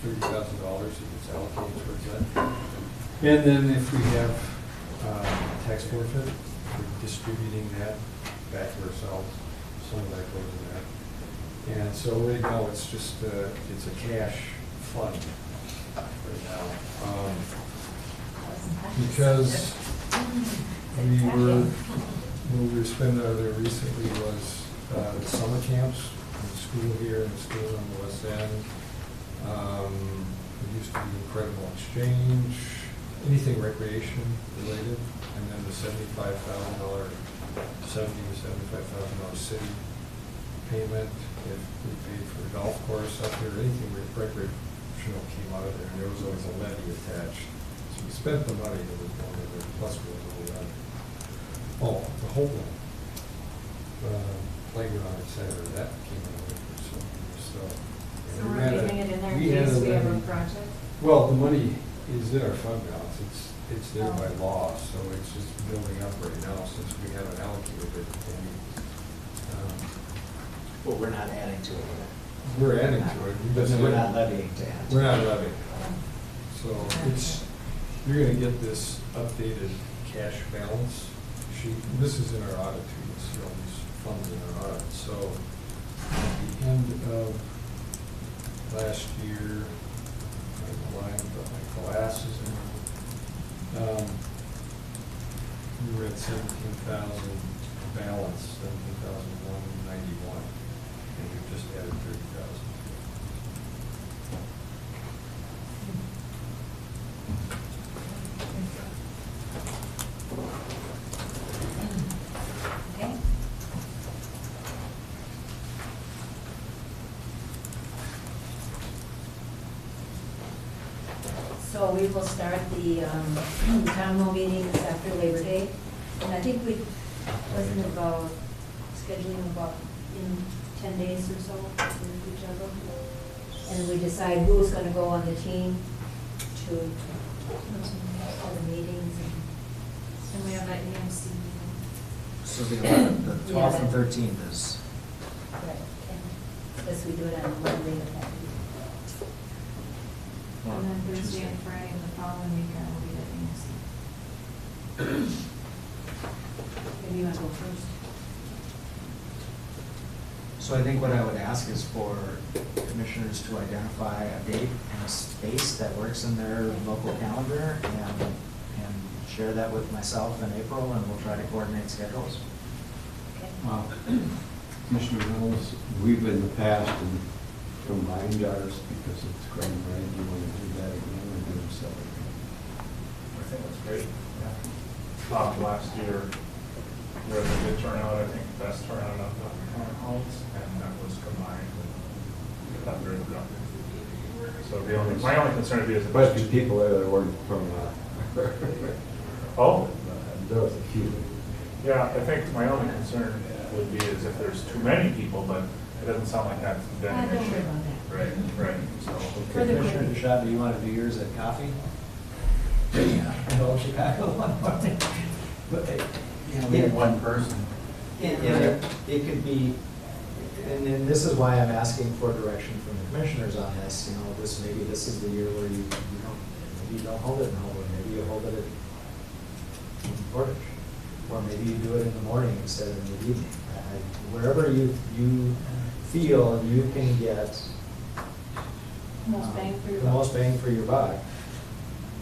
I: There's $30,000 that gets allocated towards that. And then if we have tax forfeit, we're distributing that back to ourselves. Some of that goes in there. And so right now, it's just, it's a cash fund right now. Because what we were spending out of there recently was the summer camps, in the school here and the school on the west end. It used to be Incredible Exchange, anything recreation related, and then the $75,000 city payment if we paid for the golf course up there, anything recreational came out of there, and there was always a levy attached. So we spent the money that was going in there, plus we was a levy. Oh, the whole one, playground, et cetera, that came out of there for some years, so.
C: So we're leaving it in there in
I: we had
C: case we have a
I: levy.
C: project?
I: Well, the money is in our fund balance, it's there by law, so it's just building up right now since we haven't allocated it.
F: But we're not adding to it.
I: We're adding to it.
F: We're not levying to add.
I: We're not levying. So it's, you're gonna get this updated cash balance sheet. This is in our audit too, you see all these funds in our audit. So at the end of last year, I'm lying, but my glasses in. We were at 17,000 balance, 17,191, and we just added 30,000.
A: Okay. So we will start the town hall meetings after Labor Day. And I think wasn't about scheduling about in 10 days or so with each other. And we decide who's going to go on the team to all the meetings.
C: And we have that EMC meeting.
F: So the 12th and 13th is,
A: Right. And unless we do it on Monday or that.
C: And then Thursday and Friday of the following week, I will be at AMC.
A: Maybe you want to go first?
F: So I think what I would ask is for commissioners to identify a date and a space that works in their local calendar and share that with myself in April, and we'll try to coordinate schedules.
J: Commissioner Reynolds, we've in the past combined ours because it's grand, right? Do you want to do that again or do them separately?
H: I think that's great. Last year, there was a good turnout, I think best turnout of the town halls, and that was combined with that very productive. So my only concern would be is if
J: But the people there that weren't from,
H: oh,
J: there was a few.
H: yeah, I think my only concern would be is if there's too many people, but it doesn't sound like that's been an
A: Don't worry
H: issue.
A: about that.
H: Right, so.
A: Further
F: Commissioner
A: query.
F: DeShaw, do you want to do yours at coffee? Yeah, no, Chicago one morning. But
D: We have one person.
F: it could be, and this is why I'm asking for direction from the commissioners on this, maybe this is the year where maybe you don't hold it in Holborn, maybe you hold it in Portage, or maybe you do it in the morning instead of in the evening. Wherever you feel you can get
C: Most bang for your
F: the
C: buck.
F: most bang for your buck.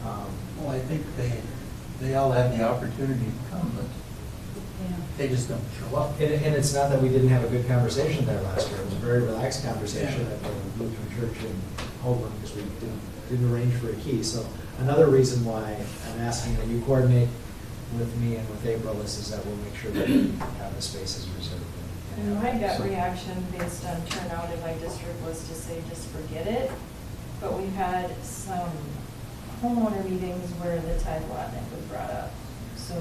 D: Well, I think they all have the opportunity to come, but
A: Yeah.
D: they just don't show up.
F: And it's not that we didn't have a good conversation there last year. It was a very relaxed conversation
D: Yeah.
F: at the Lutheran Church in Holborn because we didn't arrange for a key. So another reason why I'm asking that you coordinate with me and with April is that we'll make sure that we have the spaces reserved.
C: And my gut reaction based on turnout in my district was to say, just forget it. But we've had some homeowner meetings where the tide allotment was brought up. So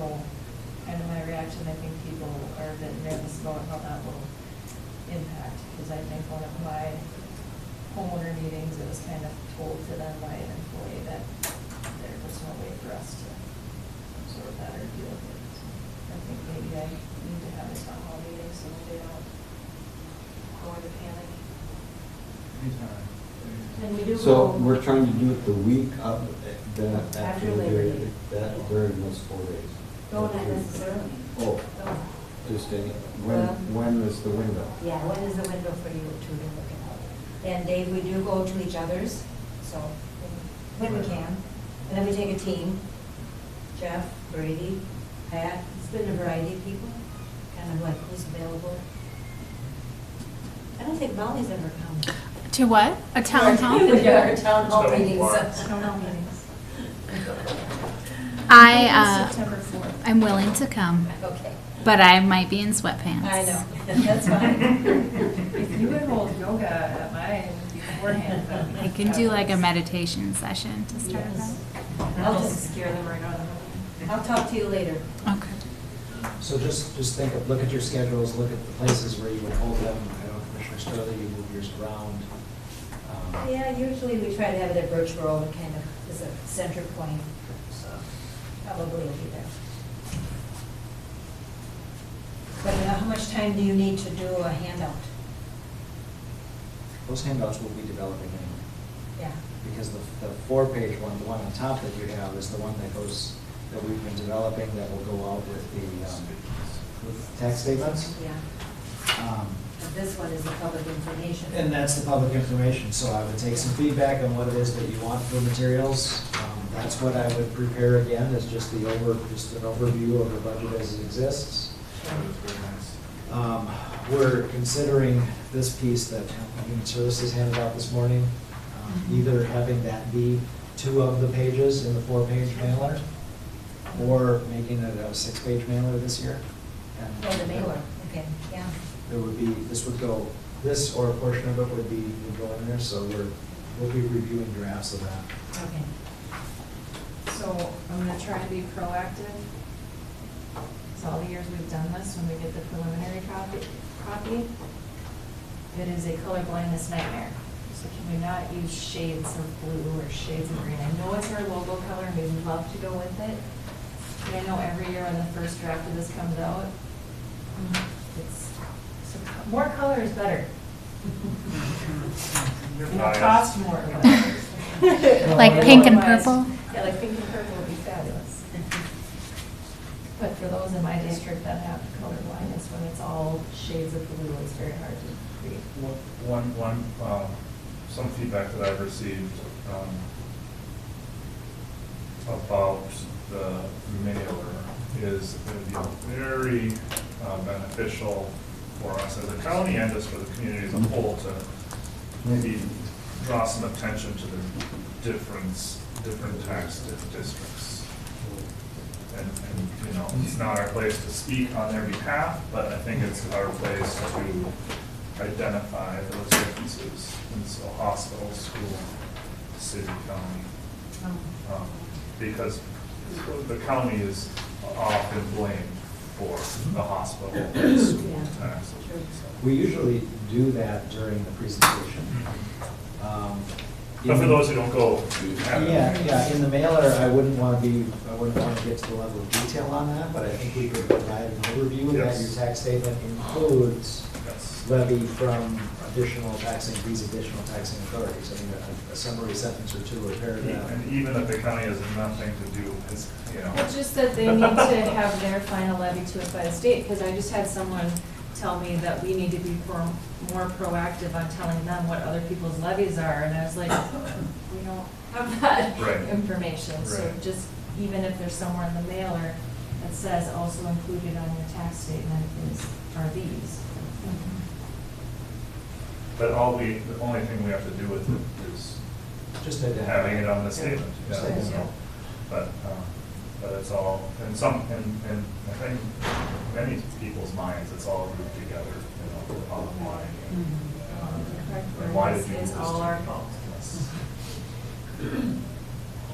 C: kind of my reaction, I think people are a bit nervous about how that will impact. Because I think one of my homeowner meetings, it was kind of told to them by an employee that there was no way for us to sort of that or deal with it. So I think maybe I need to have a town hall meeting so that they don't go into panic.
A: And we do
J: So
A: go-
J: we're trying to do it the week of that,
A: After
J: after
A: Labor Day.
J: that during those 4 days.
A: No, not necessarily.
J: Oh,
A: No.
J: just any,
A: Well-
J: when is the window?
A: Yeah, when is the window for you to be looking at? And Dave, we do go to each other's, so when we can. And then we take a team, Jeff, Brady, Pat, it's been a variety of people, kind of like who's available. I don't think Molly's ever come.
G: To what? A town hall?
A: Yeah, our town hall
H: Town
A: meetings.
H: hall.
C: Town hall meetings.
G: September 4th. I'm willing to come,
A: Okay,
G: but I might be in sweatpants.
A: I know, that's fine.
C: If you would hold yoga at mine beforehand, that would be
G: I can do like a
C: fabulous.
G: meditation session to start
A: Yes.
G: that.
C: I'll just scare them right out of the
A: I'll talk to you later.
G: Okay.
F: So just look at your schedules, look at the places where you would hold them. I know Commissioner Sterling, you move yours around.
A: Yeah, usually we try to have it at Birch Grove and kind of as a center point, so probably will be there. But how much time do you need to do a handout?
F: Those handouts will be developing anyway.
A: Yeah,
F: Because the 4-page one, the one on top that you have is the one that we've been developing that will go out with with tax statements.
A: yeah.
F: Um,
A: But this one is the public information.
F: And that's the public information, so I would take some feedback on what it is that you want for materials. That's what I would prepare again, is just an overview of the budget as it exists. We're considering this piece that Human Services handed out this morning, either having that be 2 of the pages in the 4-page mailer, or making it a 6-page mailer this year. And
A: Oh, the mailer, okay, yeah.
F: There would be, this or a portion of it would go in there, so we'll be reviewing drafts of that.
A: Okay.
C: So I'm gonna try to be proactive. So all the years we've done this, when we get the preliminary copy, it is a color blindness nightmare. So can we not use shades of blue or shades of green? I know it's our logo color, and we'd love to go with it. But I know every year when the first draft of this comes out, it's, more color is better.
H: You're
C: And it
H: biased.
C: costs more. but Like pink and purple? Yeah, like pink and purple would be fabulous. But for those in my district that have color blindness, when it's all shades of blue, it's very hard to read.
H: Some feedback that I've received about the mailer is it would be very beneficial for us as a county and just for the community as a whole to maybe draw some attention to the different tax districts. And, you know, it's not our place to speak on their behalf, but I think it's our place to identify those differences. And so hospital, school, city, county. Because the county is often blamed for the hospital and school taxes.
F: We usually do that during the presentation.
H: But for those who don't go.
F: Yeah, in the mailer, I wouldn't want to get to the level of detail on that, but I think we could provide an overview that
H: Yes.
F: your tax statement includes
H: Yes.
F: levy from additional taxing, these additional taxing authorities. I mean, a summary sentence or two or paragraph.
H: And even if the county has nothing to do, it's, you know.
C: It's just that they need to have their final levy to it by the state, because I just had someone tell me that we need to be more proactive on telling them what other people's levies are, and I was like, we don't have that
H: Right.
C: information. So
H: Right.
C: just, even if there's somewhere in the mailer that says also included on your tax statement are these.
H: But the only thing we have to do with it is
F: Just identify.
H: having it on the statement.
F: Just
H: Yeah,
F: identify.
H: so, but it's all, and I think many people's minds, it's all grouped together, you know, the bottom line. And why did you?
C: It's
H: do
C: all
H: this?
C: our fault.
H: Yes.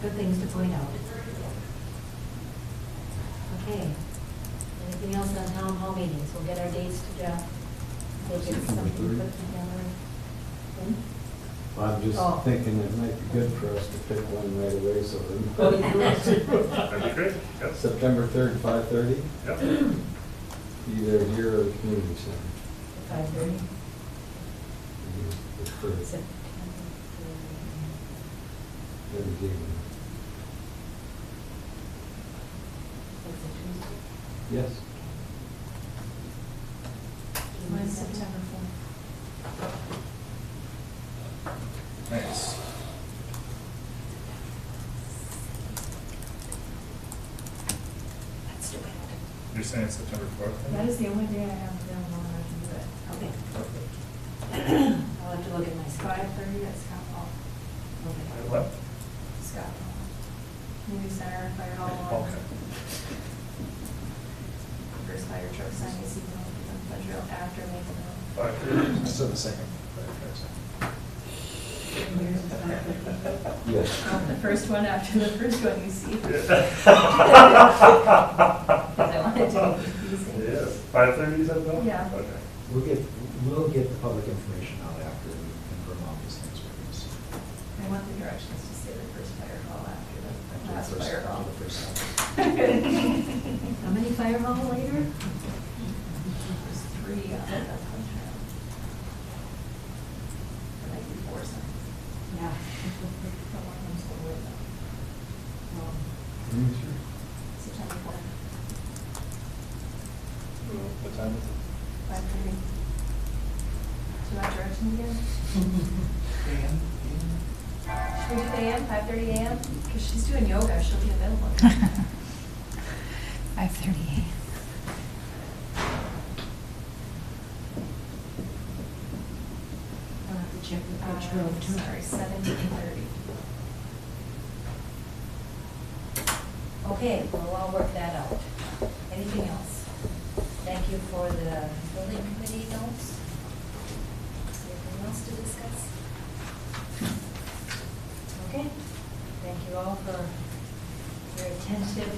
A: Good things to point out. Okay. Anything else on town hall meetings? We'll get our dates to Jeff. We'll get something put together. Hmm?
J: I'm just
A: Oh.
J: thinking it might be good for us to pick one right away, so
A: Oh,
J: that
H: That'd be great, yes.
J: September 3rd, 5:30,
H: Yep.
J: either here or the community center.
A: 5:30.
J: It's for
A: September.
J: every game.
A: That's a Tuesday.
J: Yes.
C: Mine's September 4th.
H: Thanks.
A: Let's do it.
H: You're saying September 4th?
C: That is the only day I have available and I can do it.
A: Okay.
H: Perfect.
A: I'll have to look at my schedule.
C: 5:30 at Scott Hall.
A: Okay.
H: What?
C: Scott Hall. Community Center, Fire Hall.
H: Okay.
C: First fire truck sign, you see, drill after making them.
H: 5:30.
F: So the second.
J: Yes.
C: The first one after the first one you see.
H: Yeah.
C: Because I wanted to make it easy.
H: Yeah, 5:30 is that about?
C: Yeah.
H: Okay.
F: We'll get the public information out after we confirm all these things with us.
C: I want the directions to say the first fire hall after the last
F: First-
C: fire hall.
F: the first one.
A: How many fire hall later?
C: There's 3 on that contract. Or might be 4 signs.
A: Yeah.
C: But one of them's still with them. September 4th,
H: What time is it?
C: 5:30. Do you want directions again? Should we do the AM, 5:30 AM? Because she's doing yoga, she'll be available.
G: 5:30.
A: I'll have to check with Coach Grove too.
C: Sorry, 17:30.
A: Okay, well, I'll work that out. Anything else? Thank you for the building committee notes. Anything else to discuss? Okay, thank you all for your attentive